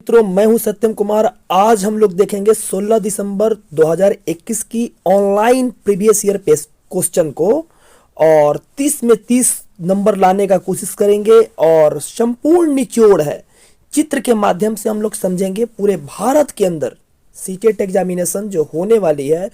मित्रों, मैं हूं सत्यम कुमार। आज हम लोग देखेंगे 16 दिसंबर 2021 की online previous year paste question को और 30 में 30 नंबर लाने का कोशिश करेंगे। और संपूर्ण निचोड़ है, चित्र के माध्यम से हम लोग समझेंगे पूरे भारत के अंदर सीटेट एग्जामिनेशन जो होने वाली है,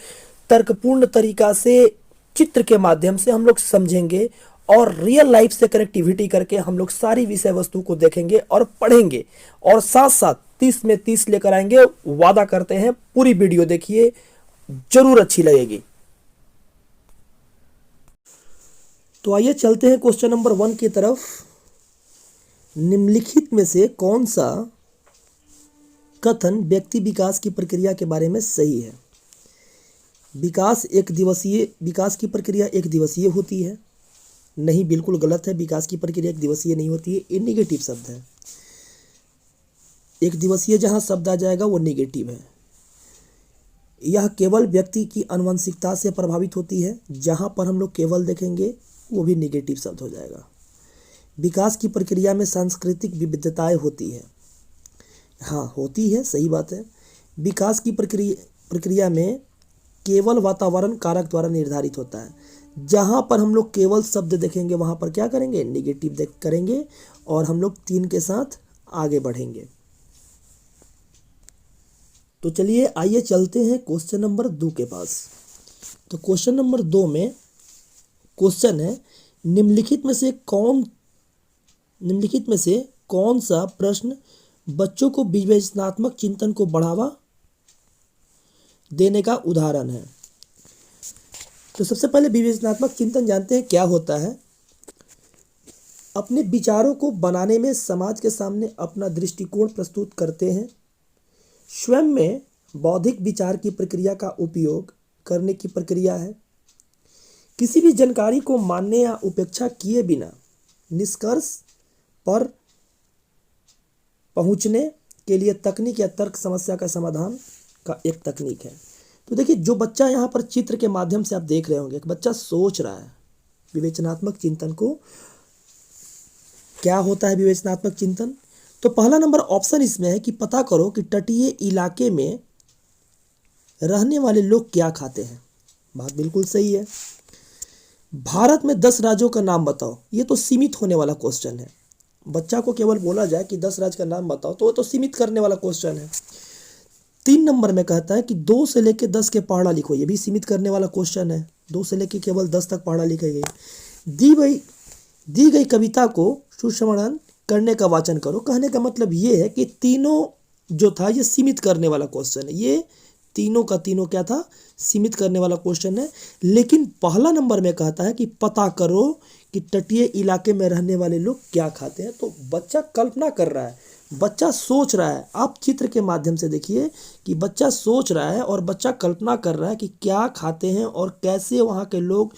तर्कपूर्ण तरीका से चित्र के माध्यम से हम लोग समझेंगे और रियल लाइफ से कनेक्टिविटी करके हम लोग सारी विषय वस्तु को देखेंगे और पढ़ेंगे और साथ साथ 30 में 30 लेकर आएंगे। वादा करते हैं, पूरी वीडियो देखिए, जरूर अच्छी लगेगी। तो आइए चलते हैं क्वेश्चन नंबर 1 की तरफ। निम्नलिखित में से कौन सा कथन व्यक्ति विकास की प्रक्रिया के बारे में सही है? विकास की प्रक्रिया एक दिवसीय होती है। नहीं, बिल्कुल गलत है। विकास की प्रक्रिया एक दिवसीय नहीं होती है, ये निगेटिव शब्द है। एक दिवसीय जहां शब्द आ जाएगा वो निगेटिव है। यह केवल व्यक्ति की आनुवंशिकता से प्रभावित होती है, जहां पर हम लोग केवल देखेंगे वो भी निगेटिव शब्द हो जाएगा। विकास की प्रक्रिया में सांस्कृतिक विविधताएं होती है। हाँ, होती है, सही बात है। विकास की प्रक्रिया में केवल वातावरण कारक द्वारा निर्धारित होता है। जहां पर हम लोग केवल शब्द देखेंगे वहां पर क्या करेंगे? निगेटिव करेंगे और हम लोग 3 के साथ आगे बढ़ेंगे। तो चलिए आइए चलते हैं क्वेश्चन नंबर 2 के पास। तो क्वेश्चन नंबर 2 में क्वेश्चन है, निम्नलिखित में से कौन सा प्रश्न बच्चों को विवेचनात्मक चिंतन को बढ़ावा देने का उदाहरण है? तो सबसे पहले विवेचनात्मक चिंतन जानते हैं क्या होता है। अपने विचारों को बनाने में समाज के सामने अपना दृष्टिकोण प्रस्तुत करते हैं। स्वयं में बौद्धिक विचार की प्रक्रिया का उपयोग करने की प्रक्रिया है। किसी भी जानकारी को मानने या उपेक्षा किए बिना निष्कर्ष पर पहुंचने के लिए तकनीक या तर्क समस्या का समाधान का एक तकनीक है। तो देखिए, जो बच्चा यहाँ पर चित्र के माध्यम से आप देख रहे होंगे, एक बच्चा सोच रहा है। विवेचनात्मक चिंतन को क्या होता है? विवेचनात्मक चिंतन, तो पहला नंबर ऑप्शन इसमें है कि पता करो कि तटीय इलाके में रहने वाले लोग क्या खाते हैं। बात बिल्कुल सही है। भारत में 10 राज्यों का नाम बताओ। ये तो सीमित होने वाला क्वेश्चन है। बच्चा को केवल बोला जाए कि 10 राज्य का नाम बताओ तो वो तो सीमित करने वाला क्वेश्चन है। 3 नंबर में कहता है कि 2 से लेकर 10 के पहाड़ा लिखो। ये भी सीमित करने वाला क्वेश्चन है। 2 से लेकर केवल 10 तक पहाड़ा लिखी गई। दी गई कविता को सुश्रवण करने का वाचन करो। कहने का मतलब ये है कि तीनों जो था ये सीमित करने वाला क्वेश्चन है। ये तीनों का तीनों क्या था? सीमित करने वाला क्वेश्चन है। लेकिन पहला नंबर में कहता है कि पता करो कि तटीय इलाके में रहने वाले लोग क्या खाते हैं। तो बच्चा कल्पना कर रहा है, बच्चा सोच रहा है। आप चित्र के माध्यम से देखिए कि बच्चा सोच रहा है और बच्चा कल्पना कर रहा है कि क्या खाते हैं और कैसे वहाँ के लोग,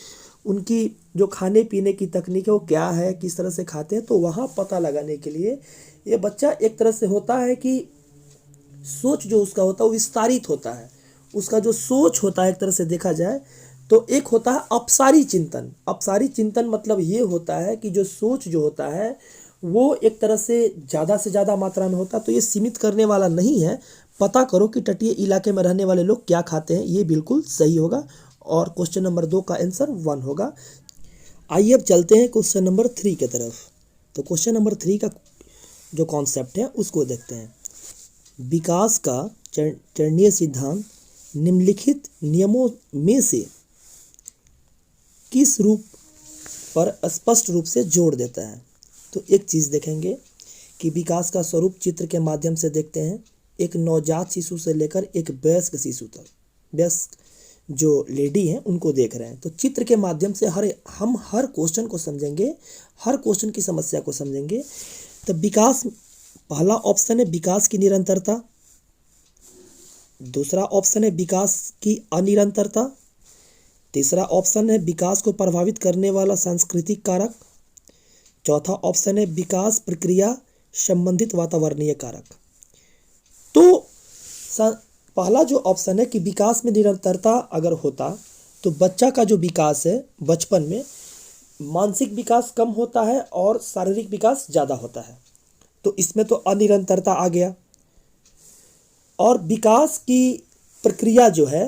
उनकी जो खाने पीने की तकनीक है वो क्या है, किस तरह से खाते हैं। तो वहाँ पता लगाने के लिए ये बच्चा एक तरह से होता है कि सोच जो उसका होता है वो विस्तारित होता है। उसका जो सोच होता है एक तरह से देखा जाए तो एक होता है अपसारी चिंतन। अपसारी चिंतन मतलब ये होता है कि जो सोच जो होता है वो एक तरह से ज़्यादा मात्रा में होता है। तो ये सीमित करने वाला नहीं है। पता करो कि तटीय इलाके में रहने वाले लोग क्या खाते हैं, ये बिल्कुल सही होगा और क्वेश्चन नंबर 2 का आंसर 1 होगा। आइए अब चलते हैं क्वेश्चन नंबर 3 की तरफ। तो क्वेश्चन नंबर 3 का जो कॉन्सेप्ट है उसको देखते हैं। विकास का चरणीय सिद्धांत निम्नलिखित नियमों में से किस रूप पर स्पष्ट रूप से जोड़ देता है? तो एक चीज़ देखेंगे कि विकास का स्वरूप चित्र के माध्यम से देखते हैं। एक नवजात शिशु से लेकर एक वयस्क शिशु तक, वयस्क जो लेडी हैं उनको देख रहे हैं। तो चित्र के माध्यम से हम हर क्वेश्चन को समझेंगे, हर क्वेश्चन की समस्या को समझेंगे। तो विकास, पहला ऑप्शन है विकास की निरंतरता, दूसरा ऑप्शन है विकास की अनिरंतरता, तीसरा ऑप्शन है विकास को प्रभावित करने वाला सांस्कृतिक कारक, चौथा ऑप्शन है विकास प्रक्रिया संबंधित वातावरणीय कारक। तो पहला जो ऑप्शन है कि विकास में निरंतरता अगर होता तो बच्चा का जो विकास है बचपन में मानसिक विकास कम होता है और शारीरिक विकास ज़्यादा होता है। तो इसमें तो अनिरंतरता आ गया। और विकास की प्रक्रिया जो है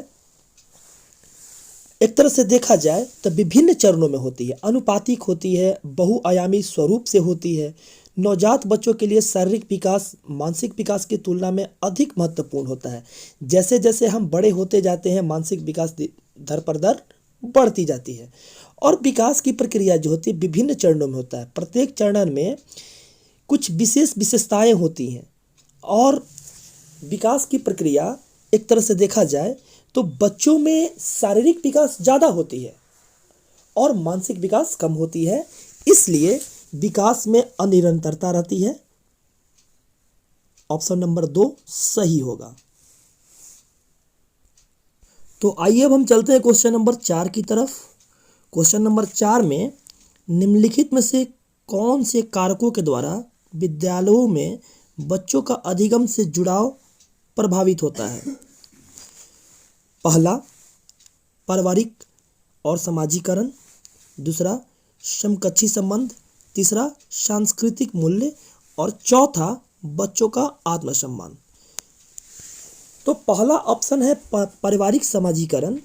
एक तरह से देखा जाए तो विभिन्न चरणों में होती है, अनुपातिक होती है, बहुआयामी स्वरूप से होती है। नवजात बच्चों के लिए शारीरिक विकास मानसिक विकास की तुलना में अधिक महत्वपूर्ण होता है। जैसे जैसे हम बड़े होते जाते हैं मानसिक विकास दर पर दर बढ़ती जाती है। और विकास की प्रक्रिया जो होती है विभिन्न चरणों में होता है। प्रत्येक चरण में कुछ विशेष विशेषताएं होती हैं। और विकास की प्रक्रिया एक तरह से देखा जाए तो बच्चों में शारीरिक विकास ज़्यादा होती है और मानसिक विकास कम होती है, इसलिए विकास में अनिरंतरता रहती है। ऑप्शन नंबर 2 सही होगा। तो आइए अब हम चलते हैं क्वेश्चन नंबर 4 की तरफ। क्वेश्चन नंबर 4 में निम्नलिखित में से कौन से कारकों के द्वारा विद्यालयों में बच्चों का अधिगम से जुड़ाव प्रभावित होता है? पहला, पारिवारिक और समाजीकरण। दूसरा, समकक्षी संबंध। तीसरा, सांस्कृतिक मूल्य। और चौथा, बच्चों का आत्मसम्मान। तो पहला ऑप्शन है पारिवारिक समाजीकरण।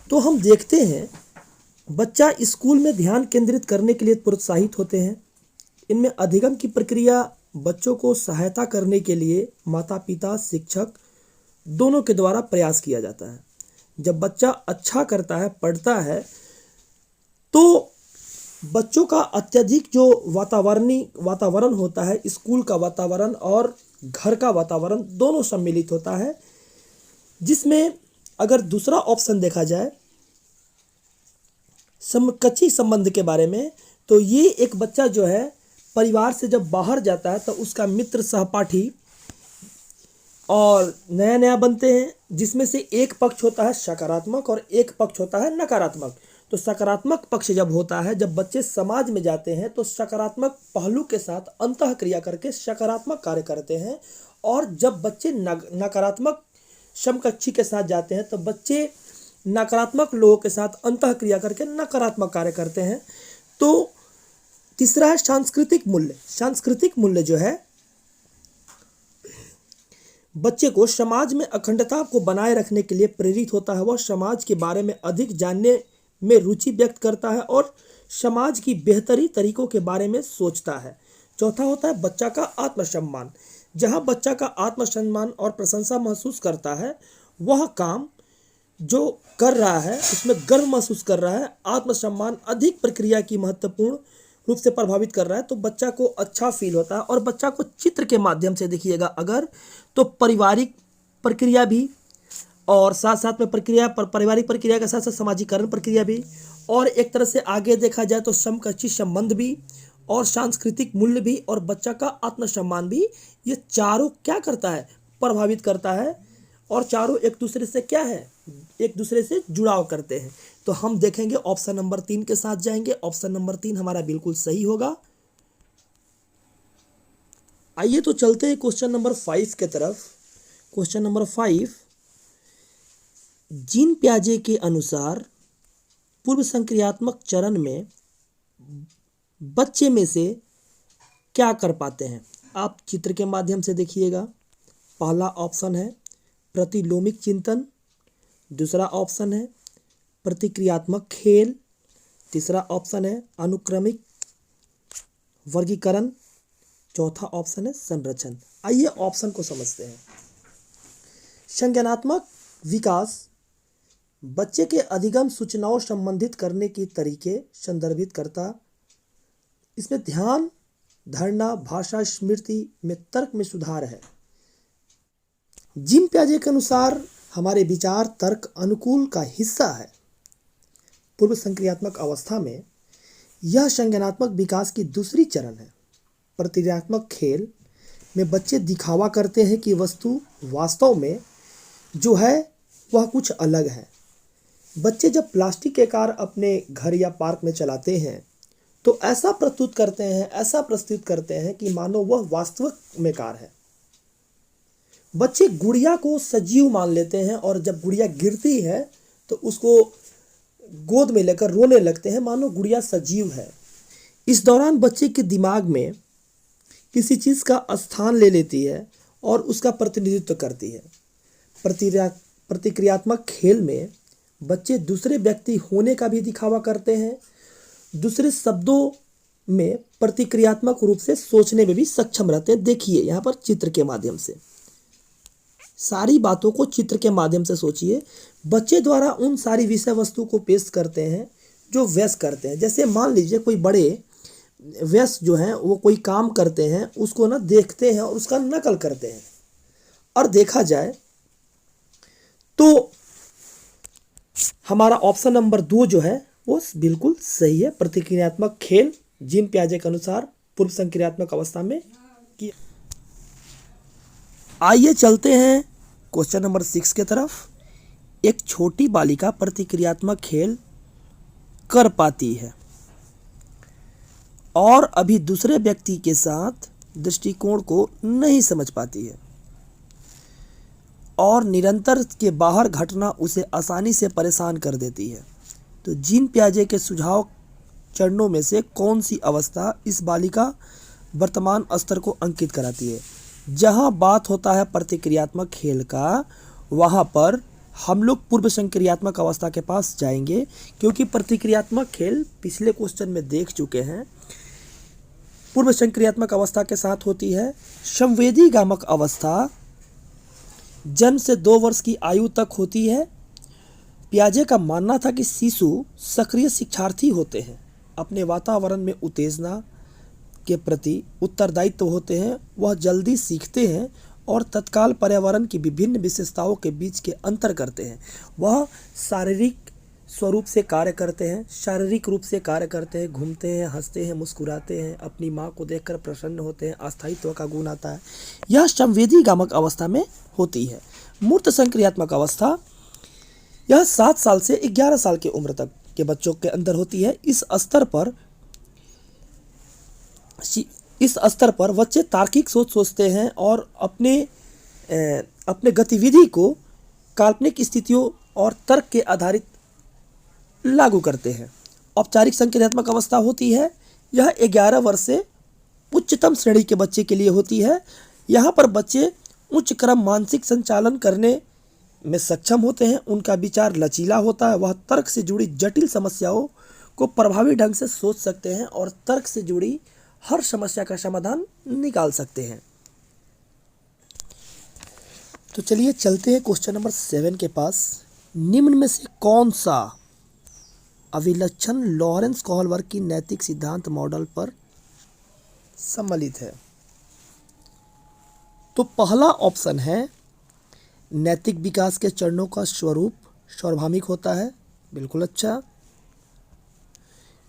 तो हम देखते हैं बच्चा स्कूल में ध्यान केंद्रित करने के लिए प्रोत्साहित होते हैं। इनमें अधिगम की प्रक्रिया बच्चों को सहायता करने के लिए माता पिता शिक्षक दोनों के द्वारा प्रयास किया जाता है। जब बच्चा अच्छा करता है, पढ़ता है, तो बच्चों का अत्यधिक जो वातावरण होता है, स्कूल का वातावरण और घर का वातावरण दोनों सम्मिलित होता है, जिसमें अगर दूसरा ऑप्शन देखा जाए समकक्षी संबंध के बारे में, तो ये एक बच्चा जो है परिवार से जब बाहर जाता है तो उसका मित्र सहपाठी और नया नया बनते हैं, जिसमें से एक पक्ष होता है सकारात्मक और एक पक्ष होता है नकारात्मक। तो सकारात्मक पक्ष जब होता है, जब बच्चे समाज में जाते हैं तो सकारात्मक पहलू के साथ अंतःक्रिया करके सकारात्मक कार्य करते हैं, और जब बच्चे नकारात्मक समकक्षी के साथ जाते हैं तो बच्चे नकारात्मक लोगों के साथ अंतःक्रिया करके नकारात्मक कार्य करते हैं। तो तीसरा है सांस्कृतिक मूल्य। सांस्कृतिक मूल्य जो है बच्चे को समाज में अखंडता को बनाए रखने के लिए प्रेरित होता है। वह समाज के बारे में अधिक जानने में रुचि व्यक्त करता है और समाज की बेहतरी तरीकों के बारे में सोचता है। चौथा होता है बच्चा का आत्मसम्मान। जहां बच्चा का आत्मसम्मान और प्रशंसा महसूस करता है, वह काम जो कर रहा है उसमें गर्व महसूस कर रहा है, आत्मसम्मान अधिक प्रक्रिया की महत्वपूर्ण रूप से प्रभावित कर रहा है, तो बच्चा को अच्छा फील होता है। और बच्चा को चित्र के माध्यम से देखिएगा अगर, तो पारिवारिक प्रक्रिया भी और साथ साथ में पारिवारिक प्रक्रिया के साथ साथ समाजीकरण प्रक्रिया भी, और एक तरह से आगे देखा जाए तो समकक्षी संबंध भी और सांस्कृतिक मूल्य भी और बच्चा का आत्मसम्मान भी, ये चारों क्या करता है, प्रभावित करता है। और चारों एक दूसरे से क्या है, एक दूसरे से जुड़ाव करते हैं। तो हम देखेंगे ऑप्शन नंबर 3 के साथ जाएंगे। ऑप्शन नंबर 3 हमारा बिल्कुल सही होगा। आइए तो चलते हैं क्वेश्चन नंबर 5 के तरफ। क्वेश्चन नंबर 5, जीन पियाजे के अनुसार पूर्व संक्रियात्मक चरण में बच्चे में से क्या कर पाते हैं? आप चित्र के माध्यम से देखिएगा। पहला ऑप्शन है प्रतिलोमिक चिंतन। दूसरा ऑप्शन है प्रतिक्रियात्मक खेल। तीसरा ऑप्शन है अनुक्रमिक वर्गीकरण। चौथा ऑप्शन है संरचन। आइए ऑप्शन को समझते हैं। संज्ञानात्मक विकास बच्चे के अधिगम सूचनाओं संबंधित करने की तरीके संदर्भित करता। इसमें ध्यान धारणा भाषा स्मृति में तर्क में सुधार है। जीन पियाजे के अनुसार हमारे विचार तर्क अनुकूल का हिस्सा है। पूर्व संक्रियात्मक अवस्था में यह संज्ञानात्मक विकास की दूसरी चरण है। प्रतिक्रियात्मक खेल में बच्चे दिखावा करते हैं कि वस्तु वास्तव में जो है वह कुछ अलग है। बच्चे जब प्लास्टिक के कार अपने घर या पार्क में चलाते हैं तो ऐसा प्रस्तुत करते हैं कि मानो वह वास्तविक में कार है। बच्चे गुड़िया को सजीव मान लेते हैं और जब गुड़िया गिरती है तो उसको गोद में लेकर रोने लगते हैं, मानो गुड़िया सजीव है। इस दौरान बच्चे के दिमाग में किसी चीज़ का स्थान ले लेती है और उसका प्रतिनिधित्व करती है। प्रतिक्रियात्मक खेल में बच्चे दूसरे व्यक्ति होने का भी दिखावा करते हैं, दूसरे शब्दों में प्रतिक्रियात्मक रूप से सोचने में भी सक्षम रहते हैं। देखिए यहाँ पर चित्र के माध्यम से सारी बातों को चित्र के माध्यम से सोचिए। बच्चे द्वारा उन सारी विषय वस्तु को पेश करते हैं जो वयस्क करते हैं। जैसे मान लीजिए कोई बड़े वयस्क जो हैं वो कोई काम करते हैं, उसको ना देखते हैं और उसका नकल करते हैं। और देखा जाए तो हमारा ऑप्शन नंबर 2 जो है वो बिल्कुल सही है। प्रतिक्रियात्मक खेल जीन पियाजे के अनुसार पूर्व संक्रियात्मक अवस्था में किया। आइए चलते हैं क्वेश्चन नंबर 6 के तरफ। एक छोटी बालिका प्रतिक्रियात्मक खेल कर पाती है और अभी दूसरे व्यक्ति के साथ दृष्टिकोण को नहीं समझ पाती है और निरंतर के बाहर घटना उसे आसानी से परेशान कर देती है। तो जीन पियाजे के सुझाव चरणों में से कौन सी अवस्था इस बालिका वर्तमान स्तर को अंकित कराती है? जहां बात होता है प्रतिक्रियात्मक खेल का, वहां पर हम लोग पूर्व संक्रियात्मक अवस्था के पास जाएंगे, क्योंकि प्रतिक्रियात्मक खेल पिछले क्वेश्चन में देख चुके हैं। पूर्व संक्रियात्मक अवस्था के साथ होती है संवेदी गामक अवस्था, जन्म से 2 वर्ष की आयु तक होती है। पियाजे का मानना था कि शिशु सक्रिय शिक्षार्थी होते हैं, अपने वातावरण में उत्तेजना के प्रति उत्तरदायित्व होते हैं, वह जल्दी सीखते हैं और तत्काल पर्यावरण की विभिन्न विशेषताओं के बीच के अंतर करते हैं। वह शारीरिक स्वरूप से कार्य करते हैं, शारीरिक रूप से कार्य करते हैं, घूमते हैं, हंसते हैं, मुस्कुराते हैं, अपनी माँ को देखकर प्रसन्न होते हैं, अस्थायित्व का गुण आता है। यह संवेदी गामक अवस्था में होती है। मूर्त संक्रियात्मक अवस्था यह 7 साल से 11 साल की उम्र तक के बच्चों के अंदर होती है। इस स्तर पर बच्चे तार्किक सोच सोचते हैं और अपने गतिविधि को काल्पनिक स्थितियों और तर्क के आधारित लागू करते हैं। औपचारिक संक्रियात्मक अवस्था होती है, यह 11 वर्ष से उच्चतम श्रेणी के बच्चे के लिए होती है। यहाँ पर बच्चे उच्च क्रम मानसिक संचालन करने में सक्षम होते हैं, उनका विचार लचीला होता है, वह तर्क से जुड़ी जटिल समस्याओं को प्रभावी ढंग से सोच सकते हैं और तर्क से जुड़ी हर समस्या का समाधान निकाल सकते हैं। तो चलिए चलते हैं क्वेश्चन नंबर 7 के पास। निम्न में से कौन सा अभिलक्षण लॉरेंस कोहलबर्ग की नैतिक सिद्धांत मॉडल पर सम्मिलित है? तो पहला ऑप्शन है नैतिक विकास के चरणों का स्वरूप सार्वभौमिक होता है, बिल्कुल अच्छा।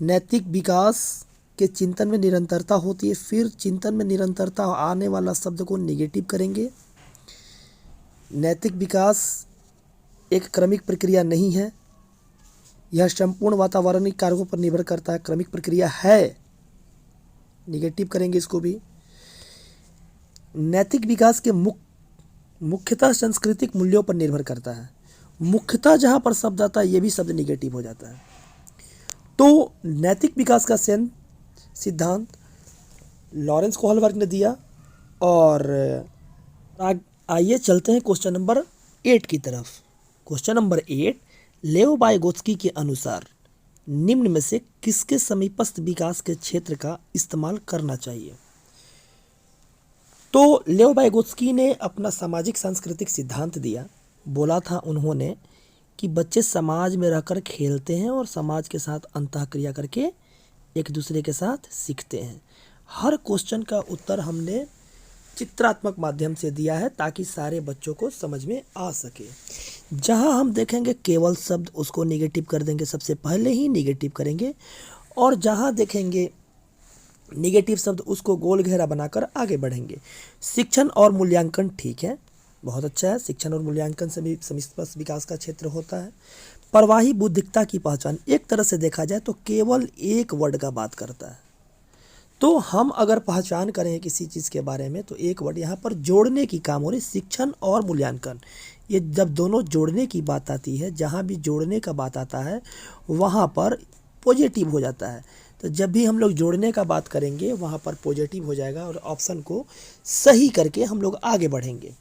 नैतिक विकास के चिंतन में निरंतरता होती है, फिर चिंतन में निरंतरता आने वाला शब्द को नेगेटिव करेंगे। नैतिक विकास एक क्रमिक प्रक्रिया नहीं है, यह संपूर्ण वातावरणिक कारकों पर निर्भर करता है, क्रमिक प्रक्रिया है, निगेटिव करेंगे इसको भी। नैतिक विकास के मुख्यतः सांस्कृतिक मूल्यों पर निर्भर करता है, मुख्यतः जहाँ पर शब्द आता है ये भी शब्द निगेटिव हो जाता है। तो नैतिक विकास का सिद्धांत लॉरेंस कोहलबर्ग ने दिया। और आइए चलते हैं क्वेश्चन नंबर 8 की तरफ। क्वेश्चन नंबर 8, लेओ वाइगोत्स्की के अनुसार निम्न में से किसके समीपस्थ विकास के क्षेत्र का इस्तेमाल करना चाहिए? तो लेओ वाइगोत्स्की ने अपना सामाजिक सांस्कृतिक सिद्धांत दिया। बोला था उन्होंने कि बच्चे समाज में रहकर खेलते हैं और समाज के साथ अंतःक्रिया करके एक दूसरे के साथ सीखते हैं। हर क्वेश्चन का उत्तर हमने चित्रात्मक माध्यम से दिया है ताकि सारे बच्चों को समझ में आ सके। जहां हम देखेंगे केवल शब्द उसको नेगेटिव कर देंगे, सबसे पहले ही नेगेटिव करेंगे, और जहां देखेंगे नेगेटिव शब्द उसको गोल घेरा बनाकर आगे बढ़ेंगे। शिक्षण और मूल्यांकन ठीक है, बहुत अच्छा है, शिक्षण और मूल्यांकन से भी समीपस्थ विकास का क्षेत्र होता है। परवाही बौद्धिकता की पहचान एक तरह से देखा जाए तो केवल एक वर्ड का बात करता है। तो हम अगर पहचान करें किसी चीज़ के बारे में तो एक वर्ड यहाँ पर जोड़ने की काम हो रही, शिक्षण और मूल्यांकन। ये जब दोनों जोड़ने की बात आती है, जहाँ भी जोड़ने का बात आता है वहाँ पर पॉजिटिव हो जाता है। तो जब भी हम लोग जोड़ने का बात करेंगे वहाँ पर पॉजिटिव हो जाएगा और ऑप्शन को सही करके हम लोग आगे बढ़ेंगे।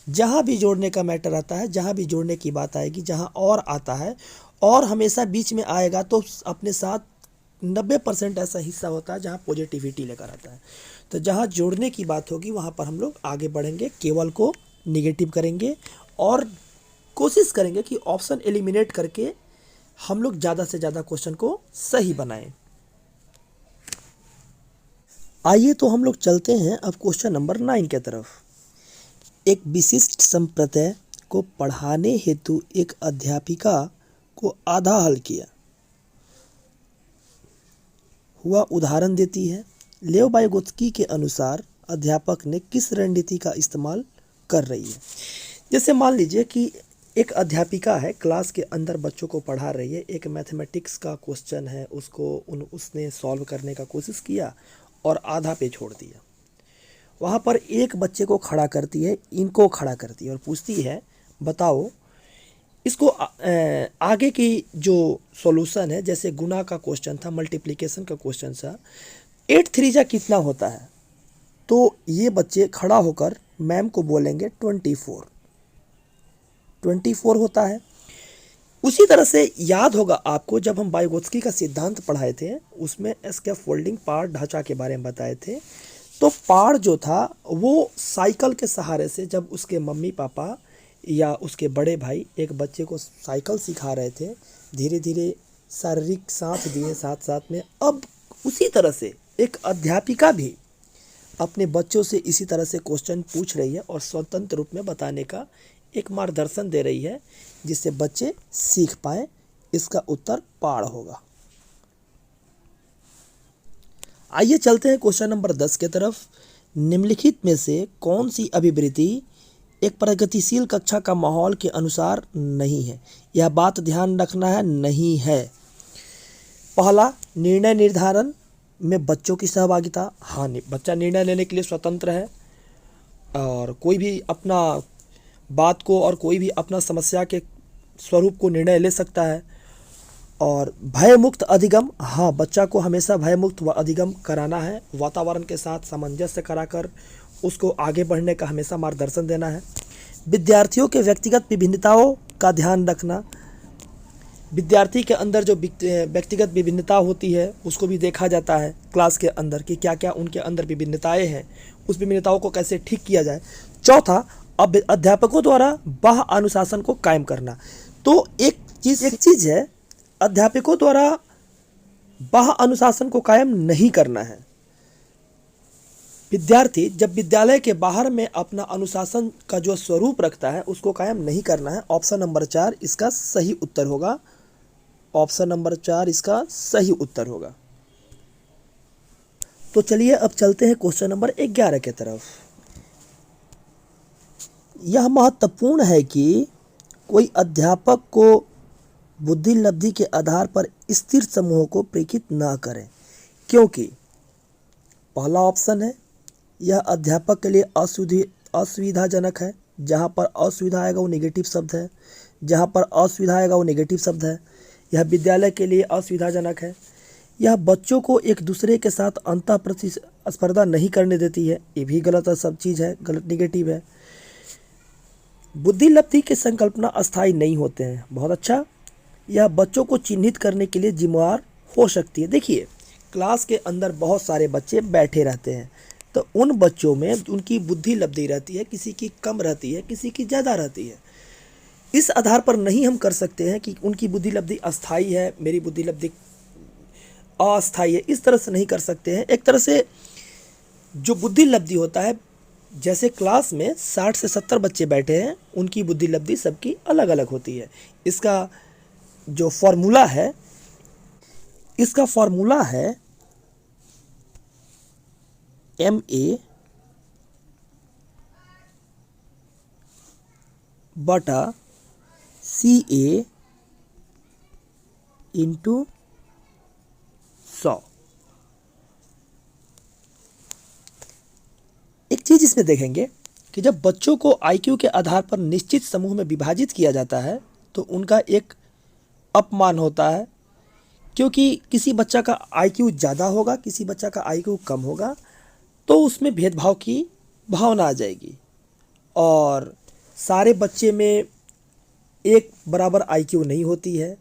जहाँ भी जोड़ने का मैटर आता है, जहाँ भी जोड़ने की बात आएगी, जहाँ और आता है और हमेशा बीच में आएगा तो अपने साथ 90% ऐसा हिस्सा होता है जहाँ पॉजिटिविटी लेकर आता है। तो जहाँ जोड़ने की बात होगी वहाँ पर हम लोग आगे बढ़ेंगे, केवल को निगेटिव करेंगे और कोशिश करेंगे कि ऑप्शन एलिमिनेट करके हम लोग ज़्यादा से ज़्यादा क्वेश्चन को सही बनाएं। आइए तो हम लोग चलते हैं अब क्वेश्चन नंबर 9 के तरफ। एक विशिष्ट संप्रत्यय को पढ़ाने हेतु एक अध्यापिका को आधा हल किया हुआ उदाहरण देती है। लेव वाइगोत्स्की के अनुसार अध्यापक ने किस रणनीति का इस्तेमाल कर रही है। जैसे मान लीजिए कि एक अध्यापिका है, क्लास के अंदर बच्चों को पढ़ा रही है, एक मैथमेटिक्स का क्वेश्चन है, उसने सॉल्व करने का कोशिश किया और आधा पे छोड़ दिया। वहाँ पर एक बच्चे को खड़ा करती है, इनको खड़ा करती है और पूछती है बताओ इसको आगे की जो सॉल्यूशन है, जैसे गुना का क्वेश्चन था, मल्टीप्लिकेशन का क्वेश्चन था, 8 3 जा कितना होता है। तो ये बच्चे खड़ा होकर मैम को बोलेंगे 24 होता है। उसी तरह से याद होगा आपको जब हम वाइगोत्स्की का सिद्धांत पढ़ाए थे, उसमें स्कैफोल्डिंग पाड़ ढांचा के बारे में बताए थे। तो पाड़ जो था वो साइकिल के सहारे से, जब उसके मम्मी पापा या उसके बड़े भाई एक बच्चे को साइकिल सिखा रहे थे, धीरे धीरे शारीरिक साथ दिए साथ साथ में। अब उसी तरह से एक अध्यापिका भी अपने बच्चों से इसी तरह से क्वेश्चन पूछ रही है और स्वतंत्र रूप में बताने का एक मार्गदर्शन दे रही है, जिससे बच्चे सीख पाए। इसका उत्तर पाड़ होगा। आइए चलते हैं क्वेश्चन नंबर 10 के तरफ। निम्नलिखित में से कौन सी अभिवृत्ति एक प्रगतिशील कक्षा का माहौल के अनुसार नहीं है। यह बात ध्यान रखना है, नहीं है। पहला, निर्णय निर्धारण में बच्चों की सहभागिता। हाँ, बच्चा निर्णय लेने के लिए स्वतंत्र है और कोई भी अपना बात को और कोई भी अपना समस्या के स्वरूप को निर्णय ले सकता है। और भयमुक्त अधिगम, हाँ, बच्चा को हमेशा भयमुक्त व अधिगम कराना है, वातावरण के साथ सामंजस्य कराकर उसको आगे बढ़ने का हमेशा मार्गदर्शन देना है। विद्यार्थियों के व्यक्तिगत विभिन्नताओं का ध्यान रखना, विद्यार्थी के अंदर जो व्यक्तिगत विभिन्नता होती है उसको भी देखा जाता है क्लास के अंदर कि क्या क्या उनके अंदर विभिन्नताएं हैं, उस विभिन्नताओं को कैसे ठीक किया जाए। चौथा, अध्यापकों द्वारा बाह्य अनुशासन को कायम करना। तो एक चीज़ है, अध्यापकों द्वारा बाह्य अनुशासन को कायम नहीं करना है। विद्यार्थी जब विद्यालय के बाहर में अपना अनुशासन का जो स्वरूप रखता है उसको कायम नहीं करना है। ऑप्शन नंबर 4 इसका सही उत्तर होगा। ऑप्शन नंबर 4 इसका सही उत्तर होगा। तो चलिए अब चलते हैं क्वेश्चन नंबर 11 के तरफ। यह महत्वपूर्ण है कि कोई अध्यापक को बुद्धि लब्धि के आधार पर स्थिर समूहों को प्रेषित ना करें, क्योंकि पहला ऑप्शन है यह अध्यापक के लिए असुविधाजनक है। जहाँ पर असुविधा आएगा वो नेगेटिव शब्द है, जहाँ पर असुविधा आएगा वो नेगेटिव शब्द है। यह विद्यालय के लिए असुविधाजनक है। यह बच्चों को एक दूसरे के साथ अंतः प्रतिस्पर्धा नहीं करने देती है, ये भी गलत सब चीज़ है, गलत नेगेटिव है। बुद्धि लब्धि के संकल्पना अस्थायी नहीं होते हैं, बहुत अच्छा। यह बच्चों को चिन्हित करने के लिए जिम्मेवार हो सकती है। देखिए, क्लास के अंदर बहुत सारे बच्चे बैठे रहते हैं, तो उन बच्चों में उनकी बुद्धि लब्धि रहती है, किसी की कम रहती है, किसी की ज़्यादा रहती है। इस आधार पर नहीं हम कर सकते हैं कि उनकी बुद्धि लब्धि अस्थायी है, मेरी बुद्धि लब्धि अस्थायी है, इस तरह से नहीं कर सकते हैं। एक तरह से जो बुद्धि लब्धि होता है, जैसे क्लास में 60 से 70 बच्चे बैठे हैं, उनकी बुद्धि लब्धि सबकी अलग अलग होती है। इसका जो फॉर्मूला है, इसका फॉर्मूला है MA बटा CA इंटू 100। एक चीज़ इसमें देखेंगे कि जब बच्चों को IQ के आधार पर निश्चित समूह में विभाजित किया जाता है तो उनका एक अपमान होता है क्योंकि किसी बच्चा का आईक्यू ज़्यादा होगा, किसी बच्चा का आईक्यू कम होगा, तो उसमें भेदभाव की भावना आ जाएगी। और सारे बच्चे में एक बराबर आईक्यू नहीं होती है,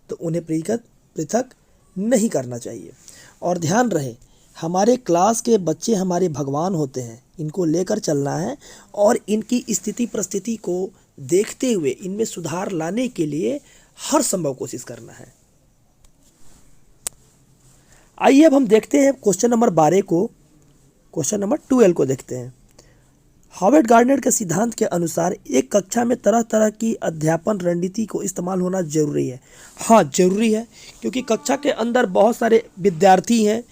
तो उन्हें पृथक पृथक नहीं करना चाहिए। और ध्यान रहे, हमारे क्लास के बच्चे हमारे भगवान होते हैं, इनको लेकर चलना है और इनकी स्थिति परिस्थिति को देखते हुए इनमें सुधार लाने के लिए हर संभव कोशिश करना है। आइए अब हम देखते हैं क्वेश्चन नंबर 12 को, क्वेश्चन नंबर 12 को देखते हैं। हार्वर्ड गार्डनर के सिद्धांत के अनुसार एक कक्षा में तरह तरह की अध्यापन रणनीति को इस्तेमाल होना जरूरी है। हाँ, जरूरी है, क्योंकि कक्षा के अंदर बहुत सारे विद्यार्थी हैं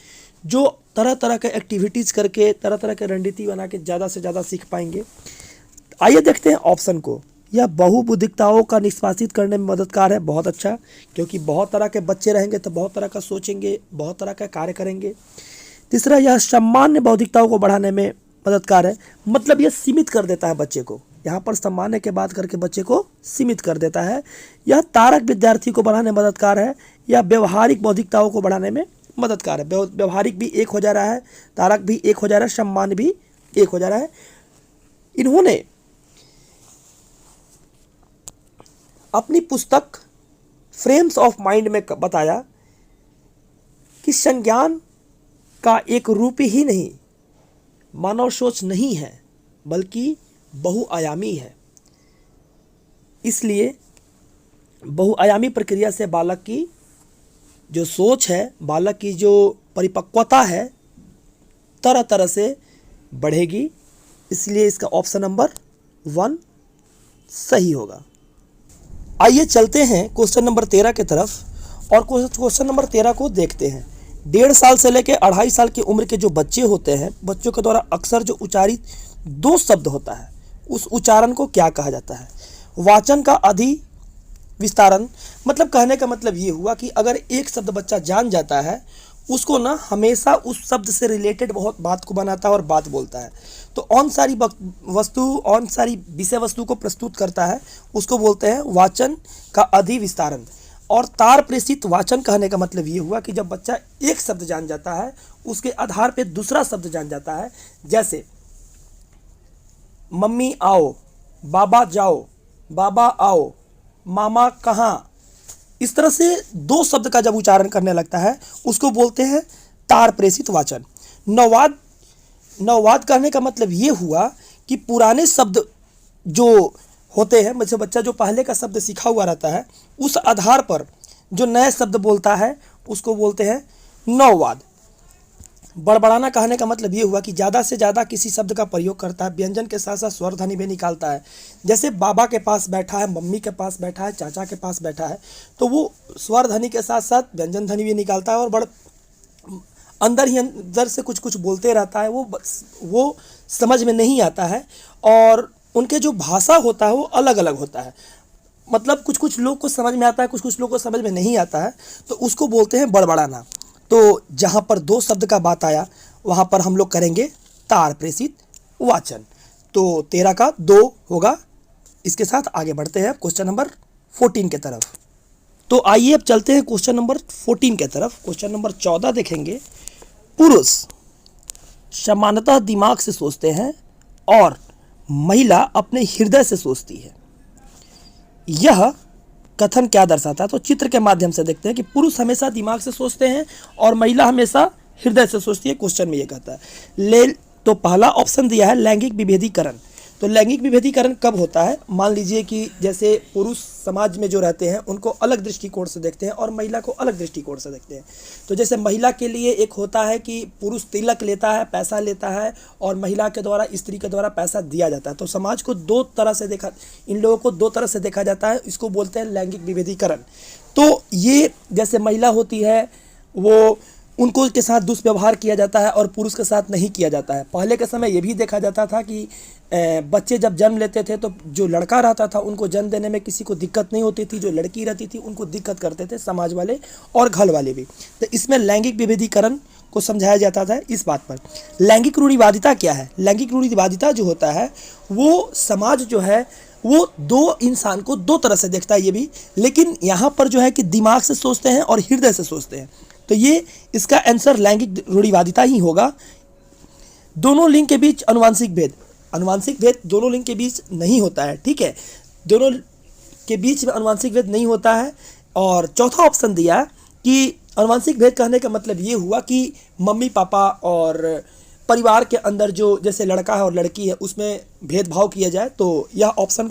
जो तरह तरह के एक्टिविटीज़ करके तरह तरह के रणनीति बना के ज़्यादा से ज़्यादा सीख पाएंगे। आइए देखते हैं ऑप्शन को। यह बहुबुद्धिताओं का निष्पादित करने में मददगार है। बहुत अच्छा, क्योंकि बहुत तरह के बच्चे रहेंगे तो बहुत तरह का सोचेंगे, बहुत तरह का कार्य करेंगे। तीसरा, यह सामान्य बौद्धिकताओं को बढ़ाने में मददगार है, मतलब यह सीमित कर देता है बच्चे को। यहाँ पर सामान्य के बात करके बच्चे को सीमित कर देता है। यह तारक विद्यार्थी को बढ़ाने में मददगार है। यह व्यवहारिक बौद्धिकताओं को बढ़ाने में मददगार है। व्यवहारिक भी एक हो जा रहा है, तारक भी एक हो जा रहा है, सामान्य भी एक हो जा रहा है। इन्होंने अपनी पुस्तक फ्रेम्स ऑफ माइंड में बताया कि संज्ञान का एक रूप ही नहीं मानव सोच नहीं है, बल्कि बहुआयामी है। इसलिए बहुआयामी प्रक्रिया से बालक की जो सोच है, बालक की जो परिपक्वता है, तरह तरह से बढ़ेगी। इसलिए इसका ऑप्शन नंबर 1 सही होगा। आइए चलते हैं क्वेश्चन नंबर 13 की तरफ और क्वेश्चन नंबर 13 को देखते हैं। 1.5 साल से लेकर 2.5 साल की उम्र के जो बच्चे होते हैं, बच्चों के द्वारा अक्सर जो उच्चारित 2 शब्द होता है, उस उच्चारण को क्या कहा जाता है? वाचन का अधि विस्तारण, मतलब कहने का मतलब ये हुआ कि अगर एक शब्द बच्चा जान जाता है, उसको ना हमेशा उस शब्द से रिलेटेड बहुत बात को बनाता है और बात बोलता है। तो ऑन सारी विषय वस्तु को प्रस्तुत करता है, उसको बोलते हैं वाचन का अधि विस्तारण। और तार प्रेषित वाचन कहने का मतलब ये हुआ कि जब बच्चा एक शब्द जान जाता है, उसके आधार पे दूसरा शब्द जान जाता है। जैसे मम्मी आओ, बाबा जाओ, बाबा आओ, मामा कहाँ, इस तरह से 2 शब्द का जब उच्चारण करने लगता है, उसको बोलते हैं तार प्रेषित वाचन। नववाद कहने का मतलब ये हुआ कि पुराने शब्द जो होते हैं, मतलब बच्चा जो पहले का शब्द सीखा हुआ रहता है, उस आधार पर जो नए शब्द बोलता है, उसको बोलते हैं नववाद। बड़बड़ाना कहने का मतलब ये हुआ कि ज़्यादा से ज़्यादा किसी शब्द का प्रयोग करता है, व्यंजन के साथ साथ स्वर ध्वनि भी निकालता है। जैसे बाबा के पास बैठा है, मम्मी के पास बैठा है, चाचा के पास बैठा है, तो वो स्वर ध्वनि के साथ साथ व्यंजन ध्वनि भी निकालता है और बड़ अंदर ही अंदर से कुछ कुछ बोलते रहता है। वो समझ में नहीं आता है और उनके जो भाषा होता है वो अलग अलग होता है। मतलब कुछ कुछ लोग को समझ में आता है, कुछ कुछ लोग को समझ में नहीं आता है, तो उसको बोलते हैं बड़बड़ाना। तो जहाँ पर 2 शब्द का बात आया, वहाँ पर हम लोग करेंगे तार प्रेषित वाचन। तो 13 का 2 होगा। इसके साथ आगे बढ़ते हैं क्वेश्चन नंबर 14 के तरफ। तो आइए अब चलते हैं क्वेश्चन नंबर 14 के तरफ। क्वेश्चन नंबर 14 देखेंगे। पुरुष सामान्यतः दिमाग से सोचते हैं और महिला अपने हृदय से सोचती है। यह कथन क्या दर्शाता है? तो चित्र के माध्यम से देखते हैं कि पुरुष हमेशा दिमाग से सोचते हैं और महिला हमेशा हृदय से सोचती है। क्वेश्चन में ये कहता है तो पहला ऑप्शन दिया है लैंगिक विभेदीकरण। तो लैंगिक विभेदीकरण कब होता है? मान लीजिए कि जैसे पुरुष समाज में जो रहते हैं उनको अलग दृष्टिकोण से देखते हैं और महिला को अलग दृष्टिकोण से देखते हैं। तो जैसे महिला के लिए एक होता है कि पुरुष तिलक लेता है, पैसा लेता है, और महिला के द्वारा, स्त्री के द्वारा पैसा दिया जाता है। तो समाज को 2 तरह से देखा, इन लोगों को 2 तरह से देखा जाता है। इसको बोलते हैं लैंगिक विभेदीकरण। तो ये जैसे महिला होती है, वो उनको के साथ दुष्व्यवहार किया जाता है और पुरुष के साथ नहीं किया जाता है। पहले के समय ये भी देखा जाता था कि बच्चे जब जन्म लेते थे तो जो लड़का रहता था उनको जन्म देने में किसी को दिक्कत नहीं होती थी, जो लड़की रहती थी उनको दिक्कत करते थे समाज वाले और घर वाले भी। तो इसमें लैंगिक विभेदीकरण को समझाया जाता था इस बात पर। लैंगिक रूढ़िवादिता क्या है? लैंगिक रूढ़िवादिता जो होता है वो समाज जो है वो दो इंसान को दो तरह से देखता है ये भी, लेकिन यहाँ पर जो है कि दिमाग से सोचते हैं और हृदय से सोचते हैं। तो ये इसका आंसर लैंगिक रूढ़िवादिता ही होगा। दोनों लिंग के बीच अनुवांशिक भेद, अनुवांशिक भेद दोनों लिंग के बीच नहीं होता है, ठीक है, दोनों के बीच में अनुवांशिक भेद नहीं होता है। और चौथा ऑप्शन दिया कि अनुवांशिक भेद कहने का मतलब ये हुआ कि मम्मी पापा और परिवार के अंदर जो जैसे लड़का है और लड़की है उसमें भेदभाव किया जाए, तो यह ऑप्शन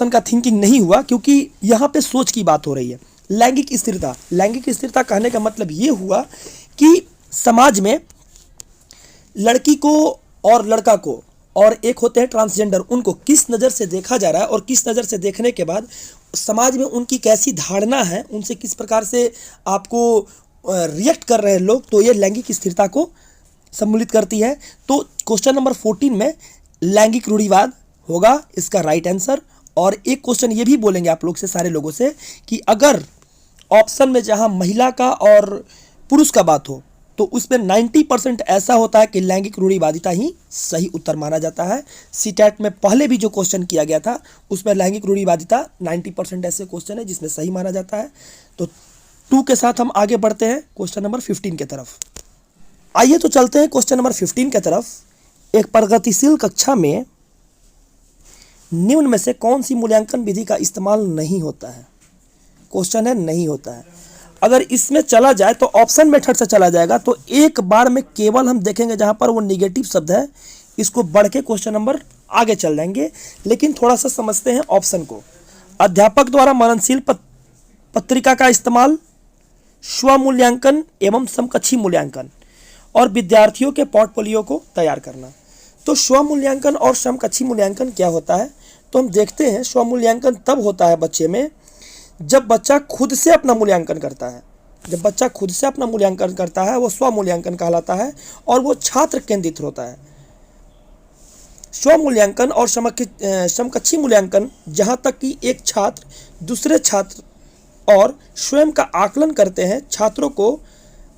का थिंकिंग नहीं हुआ, क्योंकि यहाँ पे सोच की बात हो रही है। लैंगिक स्थिरता, लैंगिक स्थिरता कहने का मतलब ये हुआ कि समाज में लड़की को और लड़का को, और एक होते हैं ट्रांसजेंडर, उनको किस नज़र से देखा जा रहा है और किस नज़र से देखने के बाद समाज में उनकी कैसी धारणा है, उनसे किस प्रकार से आपको रिएक्ट कर रहे हैं लोग, तो ये लैंगिक स्थिरता को सम्मिलित करती है। तो क्वेश्चन नंबर 14 में लैंगिक रूढ़िवाद होगा इसका राइट आंसर। और एक क्वेश्चन ये भी बोलेंगे आप लोग से, सारे लोगों से, कि अगर ऑप्शन में जहां महिला का और पुरुष का बात हो तो उसमें 90% ऐसा होता है कि लैंगिक रूढ़िवादिता ही सही उत्तर माना जाता है। सीटेट में पहले भी जो क्वेश्चन किया गया था उसमें लैंगिक रूढ़िवादिता 90% ऐसे क्वेश्चन है जिसमें सही माना जाता है। तो 2 के साथ हम आगे बढ़ते हैं क्वेश्चन नंबर 15 की तरफ। आइए तो चलते हैं क्वेश्चन नंबर 15 की तरफ। एक प्रगतिशील कक्षा में निम्न में से कौन सी मूल्यांकन विधि का इस्तेमाल नहीं होता है? क्वेश्चन है नहीं होता है। अगर इसमें चला जाए तो ऑप्शन मेथड से चला जाएगा, तो एक बार में केवल हम देखेंगे जहां पर वो निगेटिव शब्द है, इसको बढ़ के क्वेश्चन नंबर आगे चल जाएंगे, लेकिन थोड़ा सा समझते हैं ऑप्शन को। अध्यापक द्वारा मननशील पत्रिका का इस्तेमाल, स्वमूल्यांकन एवं समकक्षी मूल्यांकन, और विद्यार्थियों के पोर्टफोलियो को तैयार करना। तो स्वमूल्यांकन और समकक्षी मूल्यांकन क्या होता है, तो हम देखते हैं। स्वमूल्यांकन तब होता है बच्चे में जब बच्चा खुद से अपना मूल्यांकन करता है। जब बच्चा खुद से अपना मूल्यांकन करता है वो स्वमूल्यांकन कहलाता है, और वो छात्र केंद्रित होता है। स्वमूल्यांकन और समकक्षी मूल्यांकन जहाँ तक कि एक छात्र दूसरे छात्र और स्वयं का आकलन करते हैं, छात्रों को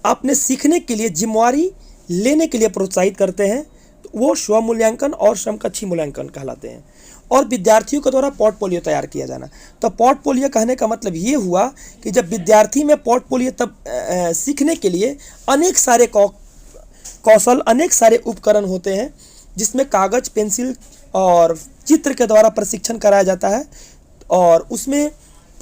अपने सीखने के लिए जिम्मेवारी लेने के लिए प्रोत्साहित करते हैं, तो वो स्वमूल्यांकन और समकक्षी मूल्यांकन कहलाते हैं। और विद्यार्थियों के द्वारा पोर्टफोलियो तैयार किया जाना, तो पोर्टफोलियो कहने का मतलब ये हुआ कि जब विद्यार्थी में पोर्टफोलियो तब सीखने के लिए अनेक सारे कौशल, अनेक सारे उपकरण होते हैं, जिसमें कागज, पेंसिल और चित्र के द्वारा प्रशिक्षण कराया जाता है, और उसमें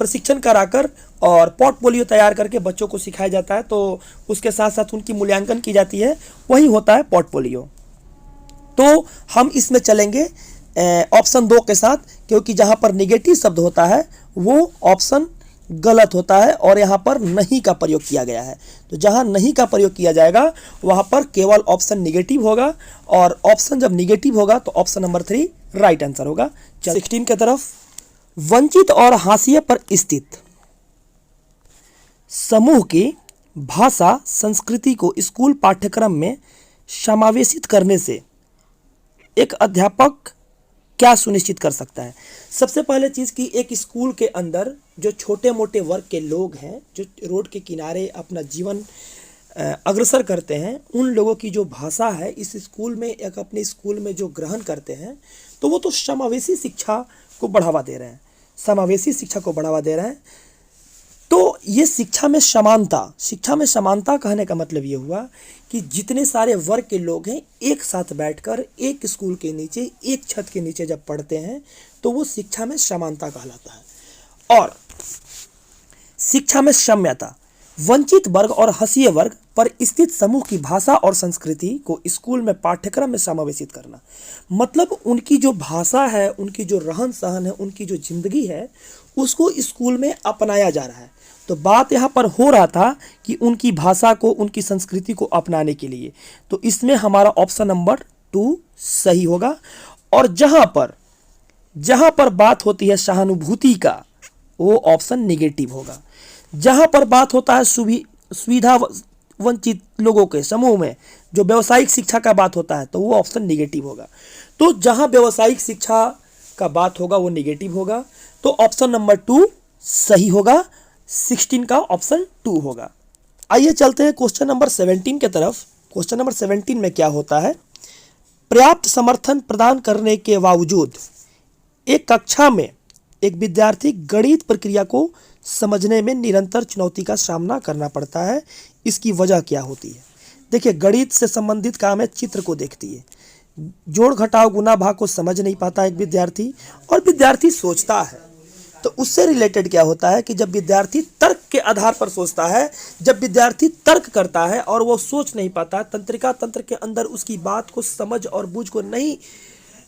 प्रशिक्षण कराकर और पोर्टफोलियो तैयार करके बच्चों को सिखाया जाता है। तो उसके साथ साथ उनकी मूल्यांकन की जाती है, वही होता है पोर्टफोलियो। तो हम इसमें चलेंगे ऑप्शन 2 के साथ, क्योंकि जहां पर निगेटिव शब्द होता है वो ऑप्शन गलत होता है और यहां पर नहीं का प्रयोग किया गया है। तो जहां नहीं का प्रयोग किया जाएगा वहां पर केवल ऑप्शन निगेटिव होगा, और ऑप्शन जब निगेटिव होगा तो ऑप्शन नंबर 3 राइट आंसर होगा। 16 की तरफ। वंचित और हाशिए पर स्थित समूह की भाषा संस्कृति को स्कूल पाठ्यक्रम में समावेशित करने से एक अध्यापक क्या सुनिश्चित कर सकता है? सबसे पहले चीज़ कि एक स्कूल के अंदर जो छोटे मोटे वर्ग के लोग हैं, जो रोड के किनारे अपना जीवन अग्रसर करते हैं, उन लोगों की जो भाषा है इस स्कूल में, एक अपने स्कूल में जो ग्रहण करते हैं, तो वो तो समावेशी शिक्षा को बढ़ावा दे रहे हैं, समावेशी शिक्षा को बढ़ावा दे रहे हैं। तो ये शिक्षा में समानता कहने का मतलब ये हुआ कि जितने सारे वर्ग के लोग हैं एक साथ बैठकर एक स्कूल के नीचे, एक छत के नीचे जब पढ़ते हैं तो वो शिक्षा में समानता कहलाता है। और शिक्षा में साम्यता, वंचित वर्ग और हाशिए वर्ग पर स्थित समूह की भाषा और संस्कृति को स्कूल में पाठ्यक्रम में समावेशित करना, मतलब उनकी जो भाषा है, उनकी जो रहन सहन है, उनकी जो जिंदगी है, उसको स्कूल में अपनाया जा रहा है। तो बात यहाँ पर हो रहा था कि उनकी भाषा को, उनकी संस्कृति को अपनाने के लिए, तो इसमें हमारा ऑप्शन नंबर 2 सही होगा। और जहाँ पर बात होती है सहानुभूति का, वो ऑप्शन निगेटिव होगा। जहाँ पर बात होता है सुविधा वंचित लोगों के समूह में जो व्यावसायिक शिक्षा का बात होता है, तो वो ऑप्शन निगेटिव होगा। तो जहाँ व्यावसायिक शिक्षा का बात होगा वो निगेटिव होगा, तो ऑप्शन नंबर 2 सही होगा। 16 का ऑप्शन 2 होगा। आइए चलते हैं क्वेश्चन नंबर 17 की तरफ। क्वेश्चन नंबर 17 में क्या होता है? पर्याप्त समर्थन प्रदान करने के बावजूद एक कक्षा में एक विद्यार्थी गणित प्रक्रिया को समझने में निरंतर चुनौती का सामना करना पड़ता है, इसकी वजह क्या होती है? देखिए, गणित से संबंधित काम है, चित्र को देखती है, जोड़ घटाव गुना भाग को समझ नहीं पाता एक विद्यार्थी, और विद्यार्थी सोचता है। तो उससे रिलेटेड क्या होता है कि जब विद्यार्थी तर्क के आधार पर सोचता है, जब विद्यार्थी तर्क करता है और वो सोच नहीं पाता, तंत्रिका तंत्र के अंदर उसकी बात को समझ और बूझ को नहीं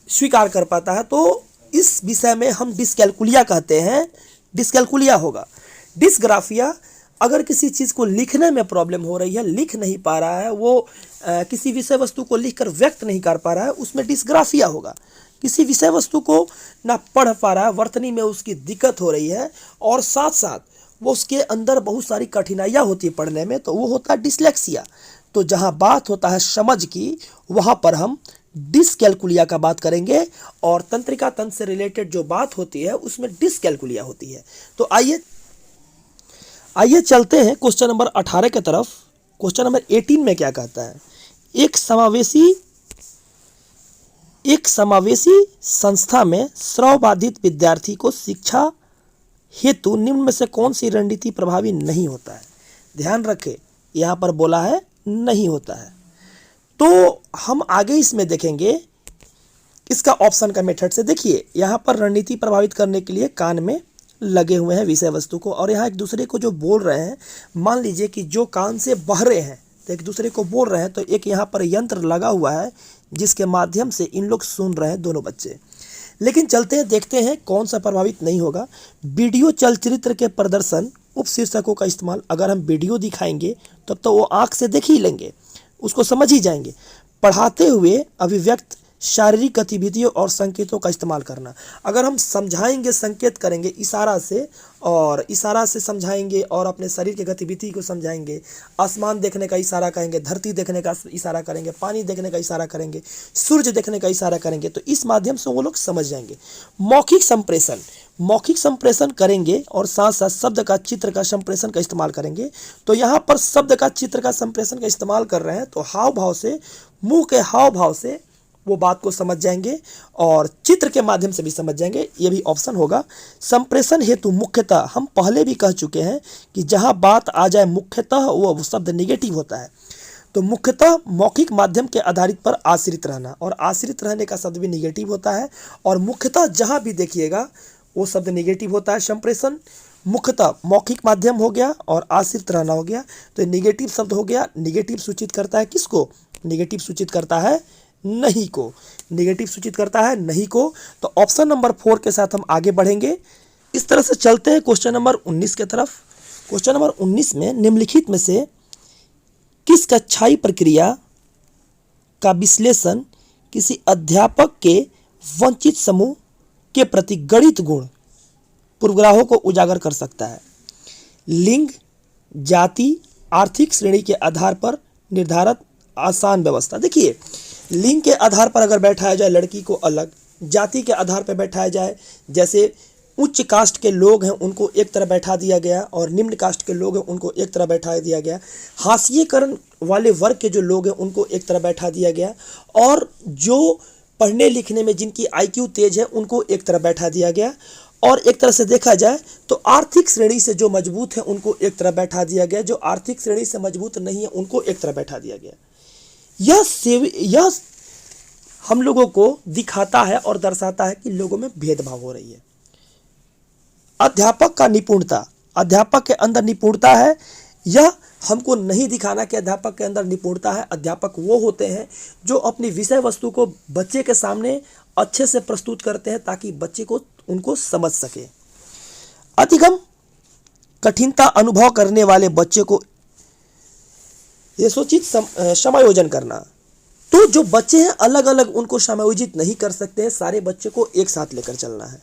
स्वीकार कर पाता है, तो इस विषय में हम डिस्कैल्कुलिया कहते हैं, डिस्कैल्कुलिया होगा। डिस्ग्राफिया, अगर किसी चीज़ को लिखने में प्रॉब्लम हो रही है, लिख नहीं पा रहा है, वो किसी विषय वस्तु को लिखकर व्यक्त नहीं कर पा रहा है, उसमें डिस्ग्राफिया होगा। किसी विषय वस्तु को ना पढ़ पा रहा है, वर्तनी में उसकी दिक्कत हो रही है, और साथ साथ वो उसके अंदर बहुत सारी कठिनाइयाँ होती है पढ़ने में, तो वो होता है डिसलेक्सिया। तो जहाँ बात होता है समझ की, वहाँ पर हम डिसकैल्कुलिया का बात करेंगे, और तंत्रिका तंत्र से रिलेटेड जो बात होती है उसमें डिसकैल्कुलिया होती है। तो आइए चलते हैं क्वेश्चन नंबर 18 की तरफ। क्वेश्चन नंबर 18 में क्या कहता है? एक समावेशी संस्था में श्रव बाधित विद्यार्थी को शिक्षा हेतु निम्न में से कौन सी रणनीति प्रभावी नहीं होता है? ध्यान रखें, यहाँ पर बोला है नहीं होता है। तो हम आगे इसमें देखेंगे इसका ऑप्शन का मेथड से। देखिए, यहाँ पर रणनीति प्रभावित करने के लिए कान में लगे हुए हैं विषय वस्तु को, और यहाँ एक दूसरे को जो बोल रहे हैं, मान लीजिए कि जो कान से बहरे हैं तो एक दूसरे को बोल रहे हैं, तो एक यहाँ पर यंत्र लगा हुआ है जिसके माध्यम से इन लोग सुन रहे हैं, दोनों बच्चे। लेकिन चलते हैं, देखते हैं कौन सा प्रभावित नहीं होगा। वीडियो चलचित्र के प्रदर्शन उपशीर्षकों का इस्तेमाल, अगर हम वीडियो दिखाएंगे तब तो वो आँख से देख ही लेंगे, उसको समझ ही जाएंगे। पढ़ाते हुए अभिव्यक्त शारीरिक गतिविधियों और संकेतों का इस्तेमाल करना, अगर हम समझाएंगे, संकेत करेंगे इशारा से, और इशारा से समझाएंगे और अपने शरीर की गतिविधि को समझाएंगे, आसमान देखने का इशारा करेंगे, धरती देखने का इशारा करेंगे, पानी देखने का इशारा करेंगे, सूर्य देखने का इशारा करेंगे, तो इस माध्यम से वो लोग समझ जाएंगे। मौखिक संप्रेषण करेंगे और साथ साथ शब्द का चित्र का संप्रेषण का इस्तेमाल करेंगे। तो यहाँ पर शब्द का चित्र का संप्रेषण का इस्तेमाल कर रहे हैं, तो हाव भाव से, मुंह के हाव भाव से वो बात को समझ जाएंगे और चित्र के माध्यम से भी समझ जाएंगे। ये भी ऑप्शन होगा। संप्रेषण हेतु मुख्यतः, हम पहले भी कह चुके हैं कि जहां बात आ जाए मुख्यतः, वो शब्द निगेटिव होता है। तो मुख्यतः मौखिक माध्यम के आधारित पर आश्रित रहना, और आश्रित रहने का शब्द भी निगेटिव होता है, और मुख्यतः जहां भी देखिएगा वो शब्द निगेटिव होता है। संप्रेषण मुख्यतः मौखिक माध्यम हो गया और आश्रित रहना हो गया, तो निगेटिव शब्द हो गया। निगेटिव सूचित करता है किसको? निगेटिव सूचित करता है नहीं को, निगेटिव सूचित करता है नहीं को। तो ऑप्शन नंबर 4 के साथ हम आगे बढ़ेंगे। इस तरह से चलते हैं क्वेश्चन नंबर 19 के तरफ। क्वेश्चन नंबर 19 में निम्नलिखित में से किस कक्षाई प्रक्रिया का विश्लेषण किसी अध्यापक के वंचित समूह के प्रति गणित गुण पूर्वाग्रहों को उजागर कर सकता है? लिंग, जाति, आर्थिक श्रेणी के आधार पर निर्धारित आसान व्यवस्था। देखिए, लिंग के आधार पर अगर बैठाया जाए लड़की को अलग, जाति के आधार पर बैठाया जाए, जैसे उच्च कास्ट के लोग हैं उनको एक तरह बैठा दिया गया और निम्न कास्ट के लोग हैं उनको एक तरह बैठा दिया गया, हाशिएकरण वाले वर्ग के जो लोग हैं उनको एक तरह बैठा दिया गया, और जो पढ़ने लिखने में जिनकी IQ तेज है उनको एक तरह बैठा दिया गया, और एक तरह से देखा जाए तो आर्थिक श्रेणी से जो मजबूत है उनको एक तरह बैठा दिया गया, जो आर्थिक श्रेणी से मजबूत नहीं है उनको एक तरह बैठा दिया गया। यह हम लोगों को दिखाता है और दर्शाता है कि लोगों में भेदभाव हो रही है। अध्यापक का निपुणता, अध्यापक के अंदर निपुणता है, यह हमको नहीं दिखाना कि अध्यापक के अंदर निपुणता है। अध्यापक वो होते हैं जो अपनी विषय वस्तु को बच्चे के सामने अच्छे से प्रस्तुत करते हैं ताकि बच्चे को उनको समझ सके। अधिगम कठिनता अनुभव करने वाले बच्चे को यथोचित समायोजन करना, तो जो बच्चे हैं अलग अलग उनको समायोजित नहीं कर सकते हैं, सारे बच्चे को एक साथ लेकर चलना है।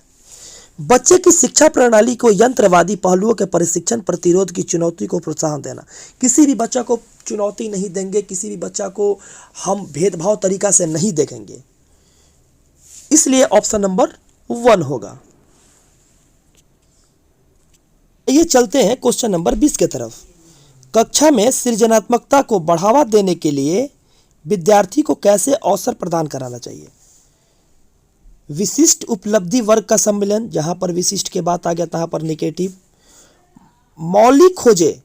बच्चे की शिक्षा प्रणाली को यंत्रवादी पहलुओं के प्रशिक्षण प्रतिरोध की चुनौती को प्रोत्साहन देना, किसी भी बच्चा को चुनौती नहीं देंगे, किसी भी बच्चा को हम भेदभाव तरीका से नहीं देखेंगे, इसलिए ऑप्शन नंबर 1 होगा। ये चलते हैं क्वेश्चन नंबर 20 के तरफ। कक्षा में सृजनात्मकता को बढ़ावा देने के लिए विद्यार्थी को कैसे अवसर प्रदान कराना चाहिए? विशिष्ट उपलब्धि वर्ग का सम्मिलन, जहां पर विशिष्ट के बात आ गया तहां पर निगेटिव। मौलिक खोजे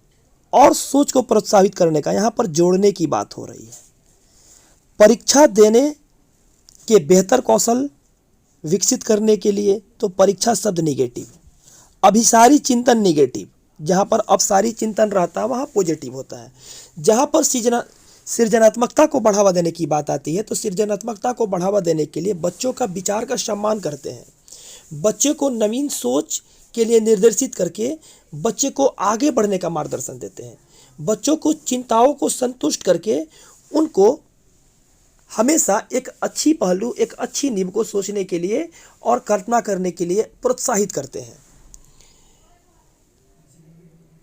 और सोच को प्रोत्साहित करने का, यहां पर जोड़ने की बात हो रही है। परीक्षा देने के बेहतर कौशल विकसित करने के लिए, तो परीक्षा शब्द निगेटिव। अभिसारी चिंतन निगेटिव, जहां पर अपसारी चिंतन रहता है वहां पॉजिटिव होता है। जहां पर सृजनात्मकता को बढ़ावा देने की बात आती है, तो सृजनात्मकता को बढ़ावा देने के लिए बच्चों का विचार का सम्मान करते हैं, बच्चे को नवीन सोच के लिए निर्देशित करके बच्चे को आगे बढ़ने का मार्गदर्शन देते हैं, बच्चों को चिंताओं को संतुष्ट करके उनको हमेशा एक अच्छी पहलू, एक अच्छी नींव को सोचने के लिए और कल्पना करने के लिए प्रोत्साहित करते हैं।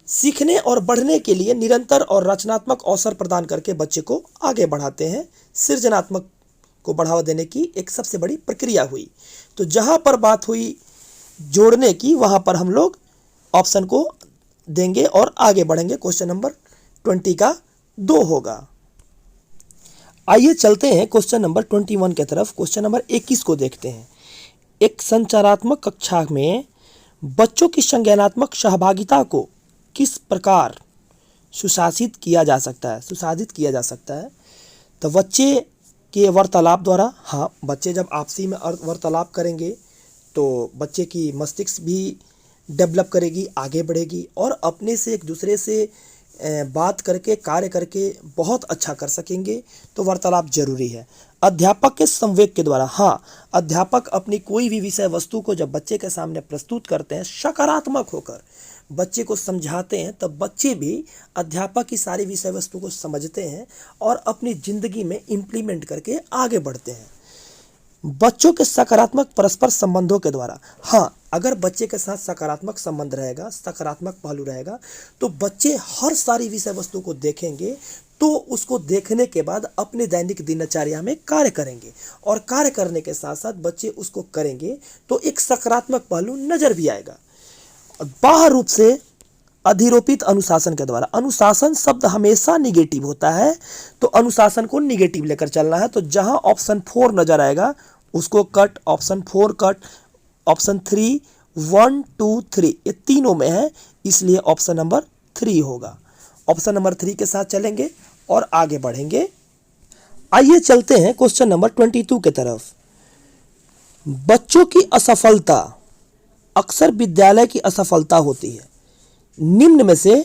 सीखने और बढ़ने के लिए निरंतर और रचनात्मक अवसर प्रदान करके बच्चे को आगे बढ़ाते हैं। सृजनात्मक को बढ़ावा देने की एक सबसे बड़ी प्रक्रिया हुई। तो जहां पर बात हुई जोड़ने की, वहां पर हम लोग ऑप्शन को देंगे और आगे बढ़ेंगे। क्वेश्चन नंबर 20 का 2 होगा। आइए चलते हैं क्वेश्चन नंबर 21 की तरफ। क्वेश्चन नंबर 21 को देखते हैं। एक संचारात्मक कक्षा में बच्चों की संज्ञानात्मक सहभागिता को किस प्रकार सुशासित किया जा सकता है, सुसाधित किया जा सकता है? तो बच्चे के वार्तालाप द्वारा। हाँ, बच्चे जब आपसी में वार्तालाप करेंगे तो बच्चे की मस्तिष्क भी डेवलप करेगी, आगे बढ़ेगी और अपने से एक दूसरे से बात करके, कार्य करके बहुत अच्छा कर सकेंगे। तो वार्तालाप जरूरी है। अध्यापक के संवेग के द्वारा। हाँ, अध्यापक अपनी कोई भी विषय वस्तु को जब बच्चे के सामने प्रस्तुत करते हैं, सकारात्मक होकर बच्चे को समझाते हैं, तब बच्चे भी अध्यापक की सारी विषय वस्तु को समझते हैं और अपनी ज़िंदगी में इम्प्लीमेंट करके आगे बढ़ते हैं। बच्चों के सकारात्मक परस्पर संबंधों के द्वारा। हाँ, अगर बच्चे के साथ सकारात्मक संबंध रहेगा, सकारात्मक पहलू रहेगा, तो बच्चे हर सारी विषय वस्तु को देखेंगे, तो उसको देखने के बाद अपने दैनिक दिनचर्या में कार्य करेंगे और कार्य करने के साथ साथ बच्चे उसको करेंगे तो एक सकारात्मक पहलू नजर भी आएगा। बाह्य रूप से अधिरोपित अनुशासन के द्वारा। अनुशासन शब्द हमेशा निगेटिव होता है, तो अनुशासन को निगेटिव लेकर चलना है। तो जहां ऑप्शन 4 नजर आएगा उसको कट, ऑप्शन 4 कट, ऑप्शन 3, 1, 2, 3 ये तीनों में है, इसलिए ऑप्शन नंबर 3 होगा। ऑप्शन नंबर 3 के साथ चलेंगे और आगे बढ़ेंगे। आइए चलते हैं क्वेश्चन नंबर 22 की तरफ। बच्चों की असफलता अक्सर विद्यालय की असफलता होती है। निम्न में से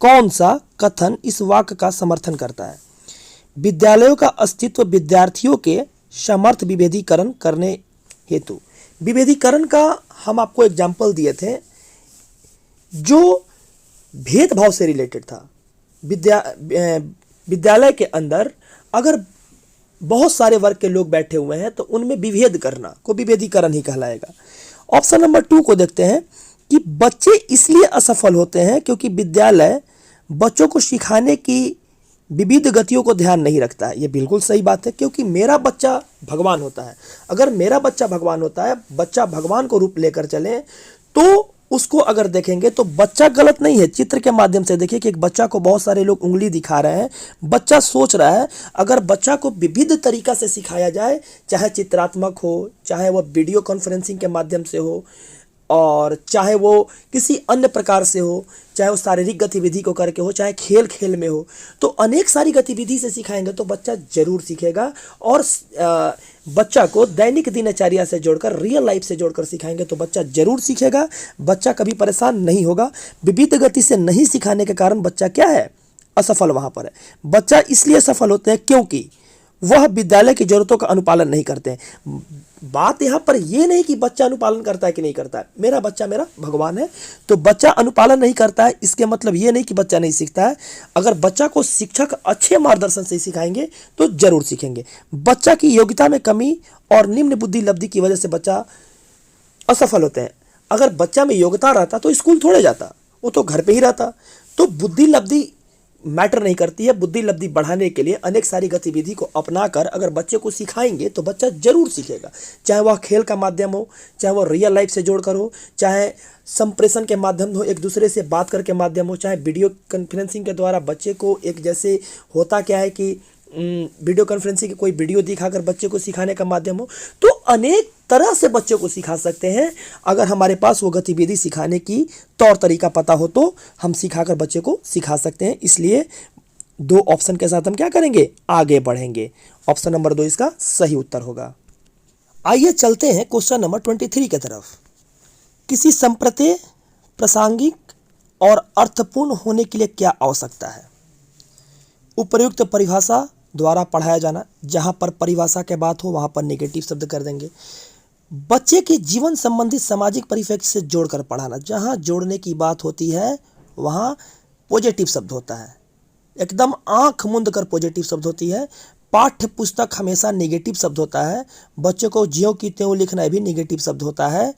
कौन सा कथन इस वाक्य का समर्थन करता है? विद्यालयों का अस्तित्व विद्यार्थियों के समर्थ विभेदीकरण करने हेतु। विभेदीकरण का हम आपको एग्जाम्पल दिए थे जो भेदभाव से रिलेटेड था। विद्यालय के अंदर अगर बहुत सारे वर्ग के लोग बैठे हुए हैं तो उनमें विभेद करना को विभेदीकरण ही कहलाएगा। ऑप्शन नंबर 2 को देखते हैं कि बच्चे इसलिए असफल होते हैं क्योंकि विद्यालय बच्चों को सिखाने की विविध गतियों को ध्यान नहीं रखता है। ये बिल्कुल सही बात है, क्योंकि मेरा बच्चा भगवान होता है। अगर मेरा बच्चा भगवान होता है, बच्चा भगवान को रूप लेकर चले, तो उसको अगर देखेंगे तो बच्चा गलत नहीं है। चित्र के माध्यम से देखिए कि एक बच्चा को बहुत सारे लोग उंगली दिखा रहे हैं, बच्चा सोच रहा है। अगर बच्चा को विविध तरीका से सिखाया जाए, चाहे चित्रात्मक हो, चाहे वह वीडियो कॉन्फ्रेंसिंग के माध्यम से हो, और चाहे वो किसी अन्य प्रकार से हो, चाहे वो शारीरिक गतिविधि को करके हो, चाहे खेल खेल में हो, तो अनेक सारी गतिविधि से सिखाएंगे तो बच्चा जरूर सीखेगा। और बच्चा को दैनिक दिनचर्या से जोड़कर, रियल लाइफ से जोड़कर सिखाएंगे तो बच्चा जरूर सीखेगा। बच्चा कभी परेशान नहीं होगा। विविध गति से नहीं सिखाने के कारण बच्चा क्या है? असफल वहाँ पर है। बच्चा इसलिए सफल होते हैं क्योंकि वह विद्यालय की जरूरतों का अनुपालन नहीं करते हैं। बात यहाँ पर यह नहीं कि बच्चा अनुपालन करता है कि नहीं करता है। मेरा बच्चा मेरा भगवान है, तो बच्चा अनुपालन नहीं करता है इसके मतलब ये नहीं कि बच्चा नहीं सीखता है। अगर बच्चा को शिक्षक अच्छे मार्गदर्शन से सिखाएंगे तो जरूर सीखेंगे। बच्चा की योग्यता में कमी और निम्न बुद्धि लब्धि की वजह से बच्चा असफल होते हैं। अगर बच्चा में योग्यता रहता तो स्कूल थोड़े जाता, वो तो घर पे ही रहता। तो बुद्धि लब्धि मैटर नहीं करती है। बुद्धि लब्धि बढ़ाने के लिए अनेक सारी गतिविधि को अपनाकर अगर बच्चे को सिखाएंगे तो बच्चा जरूर सीखेगा। चाहे वह खेल का माध्यम हो, चाहे वह रियल लाइफ से जोड़कर हो, चाहे संप्रेषण के माध्यम हो, एक दूसरे से बात करके माध्यम हो, चाहे वीडियो कॉन्फ्रेंसिंग के द्वारा बच्चे को एक जैसे होता क्या है कि वीडियो कॉन्फ्रेंसिंग की कोई वीडियो दिखाकर बच्चे को सिखाने का माध्यम हो, तो अनेक तरह से बच्चे को सिखा सकते हैं। अगर हमारे पास वो गतिविधि सिखाने की तौर तरीका पता हो तो हम सिखाकर बच्चे को सिखा सकते हैं। इसलिए 2 ऑप्शन के साथ हम क्या करेंगे, आगे बढ़ेंगे। ऑप्शन नंबर 2 इसका सही उत्तर होगा। आइए चलते हैं क्वेश्चन नंबर 23 की तरफ। किसी संप्रत्यय प्रासंगिक और अर्थपूर्ण होने के लिए क्या आवश्यकता है? उपर्युक्त परिभाषा द्वारा पढ़ाया जाना। जहां पर परिभाषा के बात हो वहां पर नेगेटिव शब्द कर देंगे। बच्चे के जीवन संबंधी सामाजिक परिप्रेक्ष्य से जोड़कर पढ़ाना। जहां जोड़ने की बात होती है वहां पॉजिटिव शब्द होता है, एकदम आंख मूंद कर पॉजिटिव शब्द होती है। पाठ्य पुस्तक हमेशा नेगेटिव शब्द होता है। बच्चे को ज्यों की त्यों लिखना भी नेगेटिव शब्द होता है।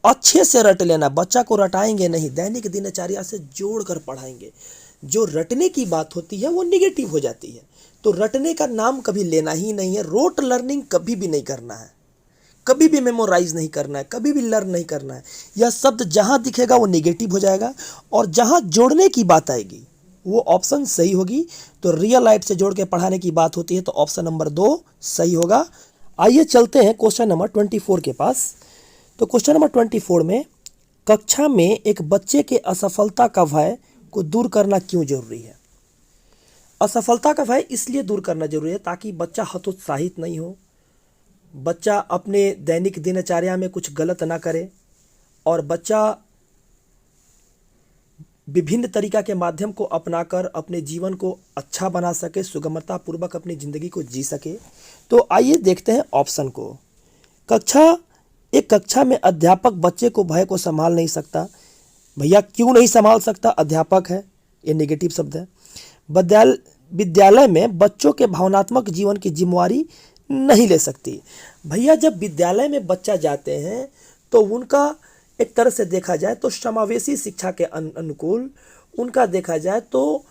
अच्छे से रट लेना, बच्चा को रटाएंगे नहीं, दैनिक दिनचर्या से जोड़कर पढ़ाएंगे। जो रटने की बात होती है वो नेगेटिव हो जाती है। तो रटने का नाम कभी लेना ही नहीं है। रोट लर्निंग कभी भी नहीं करना है, कभी भी मेमोराइज नहीं करना है, कभी भी लर्न नहीं करना है। यह शब्द जहां दिखेगा वो नेगेटिव हो जाएगा, और जहां जोड़ने की बात आएगी वो ऑप्शन सही होगी। तो रियल लाइफ से जोड़ के पढ़ाने की बात होती है तो ऑप्शन नंबर 2 सही होगा। आइए चलते हैं क्वेश्चन नंबर 24 के पास। तो क्वेश्चन नंबर 24 में, कक्षा में एक बच्चे के असफलता का भय को दूर करना क्यों जरूरी है? असफलता का भय इसलिए दूर करना जरूरी है ताकि बच्चा हतोत्साहित नहीं हो, बच्चा अपने दैनिक दिनचर्या में कुछ गलत ना करे, और बच्चा विभिन्न तरीका के माध्यम को अपनाकर अपने जीवन को अच्छा बना सके, सुगमता पूर्वक अपनी ज़िंदगी को जी सके। तो आइए देखते हैं ऑप्शन को। एक कक्षा में अध्यापक बच्चे को भय को संभाल नहीं सकता। भैया क्यों नहीं संभाल सकता? अध्यापक है, ये नेगेटिव शब्द है। विद्यालय में बच्चों के भावनात्मक जीवन की जिम्मेवारी नहीं ले सकती। भैया जब विद्यालय में बच्चा जाते हैं तो उनका एक तरह से देखा जाए तो समावेशी शिक्षा के अनुकूल उनका देखा जाए तो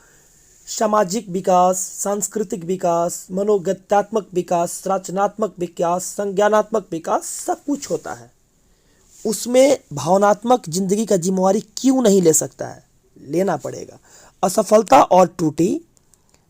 सामाजिक विकास, सांस्कृतिक विकास, मनोगत्यात्मक विकास, रचनात्मक विकास, संज्ञानात्मक विकास सब कुछ होता है। उसमें भावनात्मक जिंदगी का जिम्मेवारी क्यों नहीं ले सकता है? लेना पड़ेगा। असफलता और त्रुटि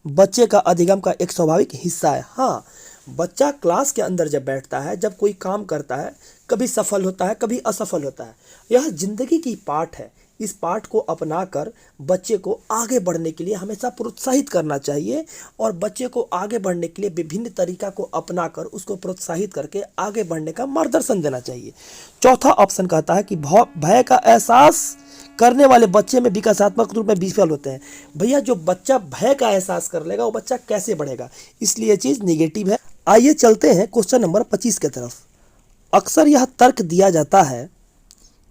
बच्चे का अधिगम का एक स्वाभाविक हिस्सा है। हाँ, बच्चा क्लास के अंदर जब बैठता है, जब कोई काम करता है, कभी सफल होता है, कभी असफल होता है। यह जिंदगी की पाठ है। इस पाठ को अपनाकर बच्चे को आगे बढ़ने के लिए हमेशा प्रोत्साहित करना चाहिए, और बच्चे को आगे बढ़ने के लिए विभिन्न तरीका को अपनाकर उसको प्रोत्साहित करके आगे बढ़ने का मार्गदर्शन देना चाहिए। चौथा ऑप्शन कहता है कि भय का एहसास करने वाले बच्चे में विकासात्मक रूप में विफल होते हैं। भैया जो बच्चा भय का एहसास कर लेगा वो बच्चा कैसे बढ़ेगा? इसलिए ये चीज़ निगेटिव है। आइए चलते हैं क्वेश्चन नंबर 25 की तरफ। अक्सर यह तर्क दिया जाता है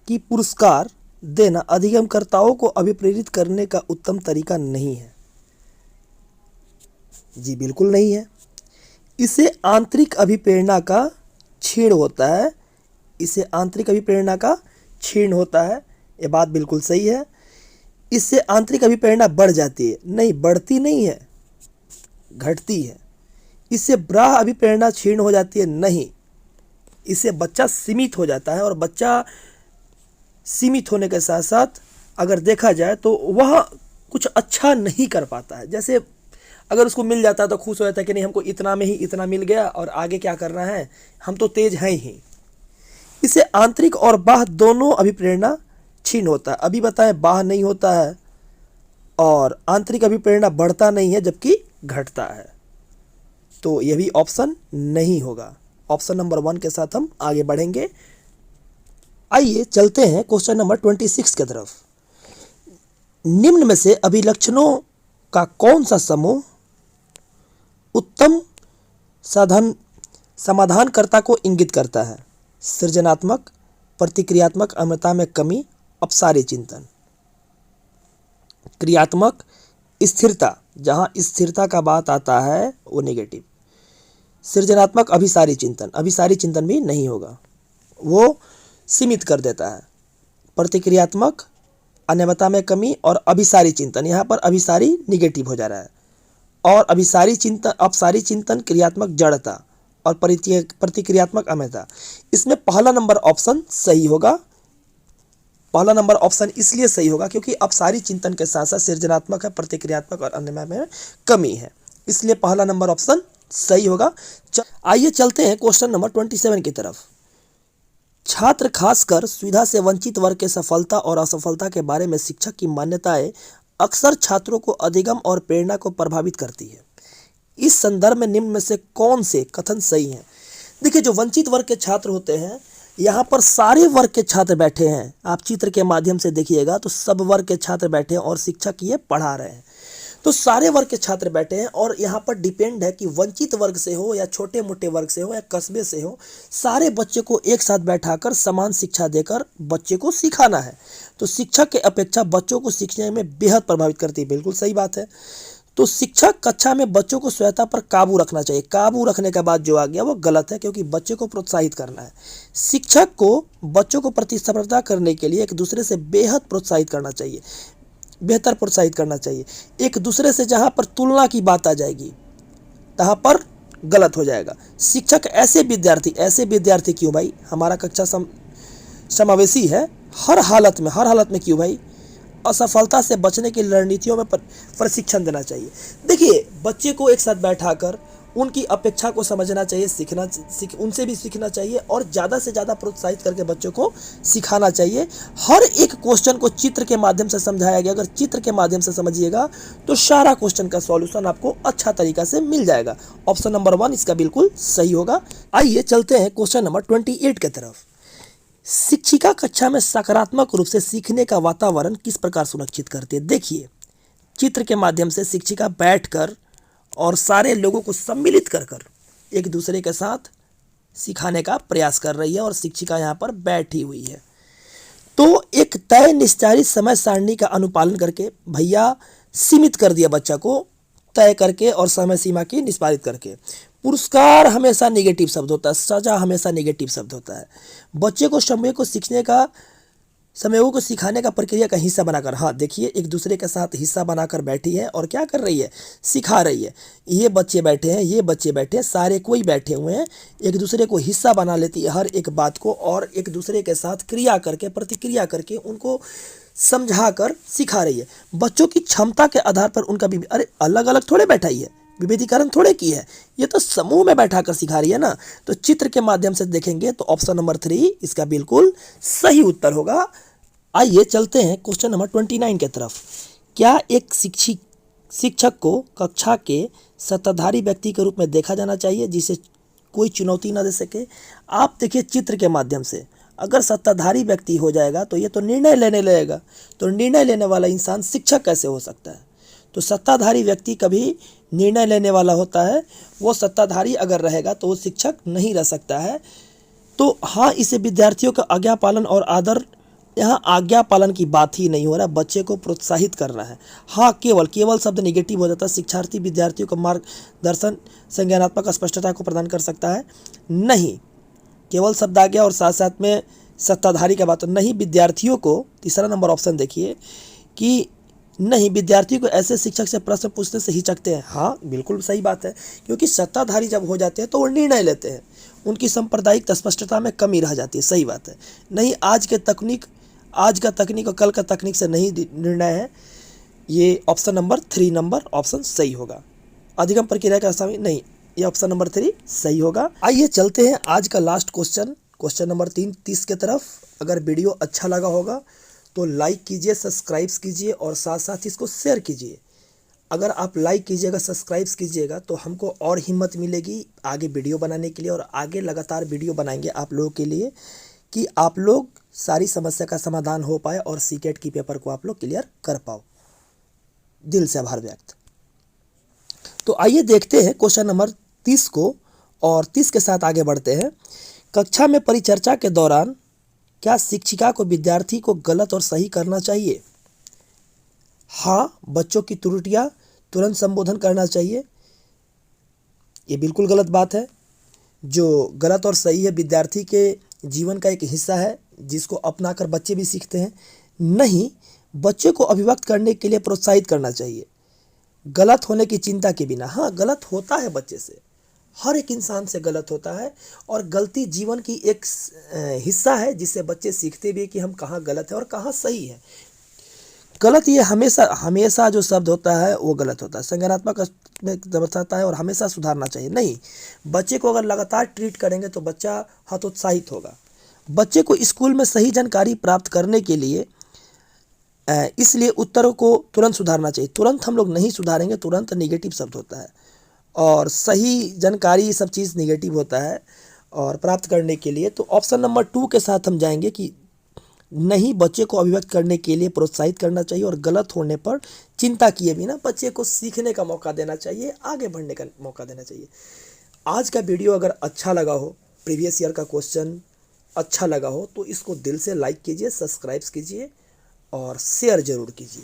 कि पुरस्कार देना अधिगमकर्ताओं को अभिप्रेरित करने का उत्तम तरीका नहीं है। जी बिल्कुल नहीं है। इसे आंतरिक अभिप्रेरणा का क्षीण होता है। इससे आंतरिक अभिप्रेरणा का क्षीण होता है, ये बात बिल्कुल सही है। इससे आंतरिक अभिप्रेरणा बढ़ जाती है, नहीं बढ़ती नहीं है, घटती है। इससे बाह्य अभिप्रेरणा क्षीण हो जाती है, नहीं, इससे बच्चा सीमित हो जाता है, और बच्चा सीमित होने के साथ साथ अगर देखा जाए तो वह कुछ अच्छा नहीं कर पाता है। जैसे अगर उसको मिल जाता है तो खुश हो जाता है कि नहीं हमको इतना में ही इतना मिल गया और आगे क्या करना है, हम तो तेज हैं ही। इससे आंतरिक और बाह्य दोनों अभिप्रेरणा क्षीण होता है। अभी बताएं बाह्य नहीं होता है और आंतरिक अभिप्रेरणा बढ़ता नहीं है जबकि घटता है। तो यह भी ऑप्शन नहीं होगा। ऑप्शन नंबर 1 के साथ हम आगे बढ़ेंगे। आइए चलते हैं क्वेश्चन नंबर 26 की तरफ। निम्न में से अभिलक्षणों का कौन सा समूह उत्तम समाधानकर्ता को इंगित करता है? सृजनात्मक, प्रतिक्रियात्मक, अम्लता में कमी, अपसारी चिंतन। क्रियात्मक, स्थिरता, जहां स्थिरता का बात आता है वो नेगेटिव। सृजनात्मक, अभिसारी चिंतन, अभिसारी चिंतन भी नहीं होगा, वो सीमित कर देता है। प्रतिक्रियात्मक, अनियमितता में कमी, और अभिसारी चिंतन, यहाँ पर अभिसारी निगेटिव हो जा रहा है। और अभिसारी चिंतन, अपसारी चिंतन, क्रियात्मक जड़ता, और प्रतिक्रियात्मक अम्लता। इसमें पहला नंबर ऑप्शन सही होगा। पहला नंबर ऑप्शन इसलिए सही होगा क्योंकि अपसारी चिंतन के साथ साथ सृजनात्मक है, प्रतिक्रियात्मक और अन्य में कमी है। इसलिए पहला नंबर ऑप्शन सही होगा। आइए चलते हैं क्वेश्चन नंबर 27 की तरफ। छात्र खासकर सुविधा से वंचित वर्ग के सफलता और असफलता के बारे में शिक्षक की मान्यताएं अक्सर छात्रों को अधिगम और प्रेरणा को प्रभावित करती है। इस संदर्भ में निम्न में से कौन से कथन सही हैं? देखिए, जो वंचित वर्ग के छात्र होते हैं, यहाँ पर सारे वर्ग के छात्र बैठे हैं। आप चित्र के माध्यम से देखिएगा तो सब वर्ग के छात्र बैठे हैं और शिक्षक ये पढ़ा रहे हैं। तो सारे वर्ग के छात्र बैठे हैं और यहाँ पर डिपेंड है कि वंचित वर्ग से हो या छोटे मोटे वर्ग से हो या कस्बे से हो, सारे बच्चे को एक साथ बैठाकर समान शिक्षा देकर बच्चे को सिखाना है। तो शिक्षक के अपेक्षा बच्चों को सीखने में बेहद प्रभावित करती है। बिल्कुल सही बात है। तो शिक्षक कक्षा में बच्चों को स्वयंता पर काबू रखना चाहिए। काबू रखने के बाद जो आ गया वो गलत है, क्योंकि बच्चे को प्रोत्साहित करना है। शिक्षक को बच्चों को प्रतिस्पर्धा करने के लिए एक दूसरे से बेहद प्रोत्साहित करना चाहिए, बेहतर प्रोत्साहित करना चाहिए। एक दूसरे से जहाँ पर तुलना की बात आ जाएगी तहाँ पर गलत हो जाएगा। शिक्षक ऐसे विद्यार्थी क्यों भाई, हमारा कक्षा समावेशी है, हर हालत में क्यों भाई, असफलता से बचने की रणनीतियों में प्रशिक्षण देना चाहिए। देखिए, बच्चे को एक साथ बैठाकर उनकी अपेक्षा को समझना चाहिए, उनसे भी सीखना चाहिए और ज़्यादा से ज़्यादा प्रोत्साहित करके बच्चों को सिखाना चाहिए। हर एक क्वेश्चन को चित्र के माध्यम से समझाया गया। अगर चित्र के माध्यम से समझिएगा तो सारा क्वेश्चन का सॉल्यूशन आपको अच्छा तरीका से मिल जाएगा। ऑप्शन नंबर 1 इसका बिल्कुल सही होगा। आइए चलते हैं क्वेश्चन नंबर 28 की तरफ। शिक्षिका कक्षा में सकारात्मक रूप से सीखने का वातावरण किस प्रकार सुनिश्चित करती है? देखिए, चित्र के माध्यम से शिक्षिका बैठकर और सारे लोगों को सम्मिलित कर एक दूसरे के साथ सिखाने का प्रयास कर रही है और शिक्षिका यहाँ पर बैठी हुई है। तो एक तय निश्चित समय सारणी का अनुपालन करके भैया सीमित कर दिया बच्चा को, तय करके और समय सीमा की निष्पादित करके। पुरस्कार हमेशा नेगेटिव शब्द होता है, सजा हमेशा नेगेटिव शब्द होता है। बच्चे को समयों को सिखाने का प्रक्रिया का हिस्सा बनाकर, हाँ देखिए, एक दूसरे के साथ हिस्सा बनाकर बैठी है और क्या कर रही है, सिखा रही है। ये बच्चे बैठे हैं, सारे कोई बैठे हुए हैं, एक दूसरे को हिस्सा बना लेती है हर एक बात को और एक दूसरे के साथ प्रतिक्रिया करके उनको समझा कर सिखा रही है। बच्चों की क्षमता के आधार पर उनका अलग अलग थोड़े बैठाई है, विभेदीकरण थोड़े की है, ये तो समूह में बैठाकर सिखा रही है ना। तो चित्र के माध्यम से देखेंगे तो ऑप्शन नंबर 3 इसका बिल्कुल सही उत्तर होगा। आइए चलते हैं क्वेश्चन नंबर 29 की तरफ। क्या एक शिक्षक को कक्षा के सत्ताधारी व्यक्ति के रूप में देखा जाना चाहिए जिसे कोई चुनौती ना दे सके? आप देखिए, चित्र के माध्यम से अगर सत्ताधारी व्यक्ति हो जाएगा तो ये तो निर्णय लेने लगेगा, तो निर्णय लेने वाला इंसान शिक्षक कैसे हो सकता है? तो सत्ताधारी व्यक्ति कभी निर्णय लेने वाला होता है, वो सत्ताधारी अगर रहेगा तो वो शिक्षक नहीं रह सकता है। तो हाँ, इसे विद्यार्थियों का आज्ञा पालन और आदर, यहाँ आज्ञा पालन की बात ही नहीं हो रहा, बच्चे को प्रोत्साहित करना है। हाँ, केवल शब्द निगेटिव हो जाता है। शिक्षार्थी विद्यार्थियों को मार्गदर्शन, संज्ञानात्मक स्पष्टता को प्रदान कर सकता है, नहीं केवल शब्द आ गया और साथ साथ में सत्ताधारी का बात नहीं। विद्यार्थियों को, तीसरा नंबर ऑप्शन देखिए कि नहीं, विद्यार्थी को ऐसे शिक्षक से प्रश्न पूछने से हिचकते हैं। हाँ बिल्कुल सही बात है, क्योंकि सत्ताधारी जब हो जाते हैं तो वो निर्णय लेते हैं, उनकी सांप्रदायिक स्पष्टता में कमी रह जाती है। सही बात है। नहीं, आज का तकनीक और कल का तकनीक से नहीं निर्णय है। ये ऑप्शन नंबर 3 ऑप्शन सही होगा। अधिगम प्रक्रिया का समय नहीं, ये ऑप्शन नंबर 3 सही होगा। आइए चलते हैं आज का लास्ट क्वेश्चन नंबर 30 की तरफ। अगर वीडियो अच्छा लगा होगा तो लाइक कीजिए, सब्सक्राइब कीजिए और साथ साथ इसको शेयर कीजिए। अगर आप लाइक कीजिएगा, सब्सक्राइब कीजिएगा तो हमको और हिम्मत मिलेगी आगे वीडियो बनाने के लिए, और आगे लगातार वीडियो बनाएंगे आप लोगों के लिए कि आप लोग सारी समस्या का समाधान हो पाए और सीटेट की पेपर को आप लोग क्लियर कर पाओ। दिल से आभार व्यक्त। तो आइए देखते हैं क्वेश्चन नंबर 30 को, और 30 के साथ आगे बढ़ते हैं। कक्षा में परिचर्चा के दौरान क्या शिक्षिका को विद्यार्थी को गलत और सही करना चाहिए? हाँ, बच्चों की त्रुटियां तुरंत संबोधन करना चाहिए, ये बिल्कुल गलत बात है। जो गलत और सही है विद्यार्थी के जीवन का एक हिस्सा है जिसको अपनाकर बच्चे भी सीखते हैं। नहीं, बच्चे को अभिव्यक्त करने के लिए प्रोत्साहित करना चाहिए, गलत होने की चिंता के बिना। हाँ, गलत होता है बच्चे से, हर एक इंसान से गलत होता है, और गलती जीवन की एक हिस्सा है जिससे बच्चे सीखते भी कि हम कहाँ गलत है और कहाँ सही है। गलत ये हमेशा हमेशा जो शब्द होता है वो गलत होता है। संज्ञानात्मक में दर्शाता है और हमेशा सुधारना चाहिए नहीं। बच्चे को अगर लगातार ट्रीट करेंगे तो बच्चा हतोत्साहित होगा। बच्चे को स्कूल में सही जानकारी प्राप्त करने के लिए इसलिए उत्तरों को तुरंत सुधारना चाहिए। तुरंत हम लोग नहीं सुधारेंगे, तुरंत निगेटिव शब्द होता है और सही जानकारी ये सब चीज़ निगेटिव होता है। और प्राप्त करने के लिए तो ऑप्शन नंबर 2 के साथ हम जाएंगे कि नहीं, बच्चे को अभिव्यक्त करने के लिए प्रोत्साहित करना चाहिए और गलत होने पर चिंता किए बिना बच्चे को सीखने का मौका देना चाहिए, आगे बढ़ने का मौका देना चाहिए। आज का वीडियो अगर अच्छा लगा हो, प्रीवियस ईयर का क्वेश्चन अच्छा लगा हो तो इसको दिल से लाइक कीजिए, सब्सक्राइब कीजिए और शेयर ज़रूर कीजिए।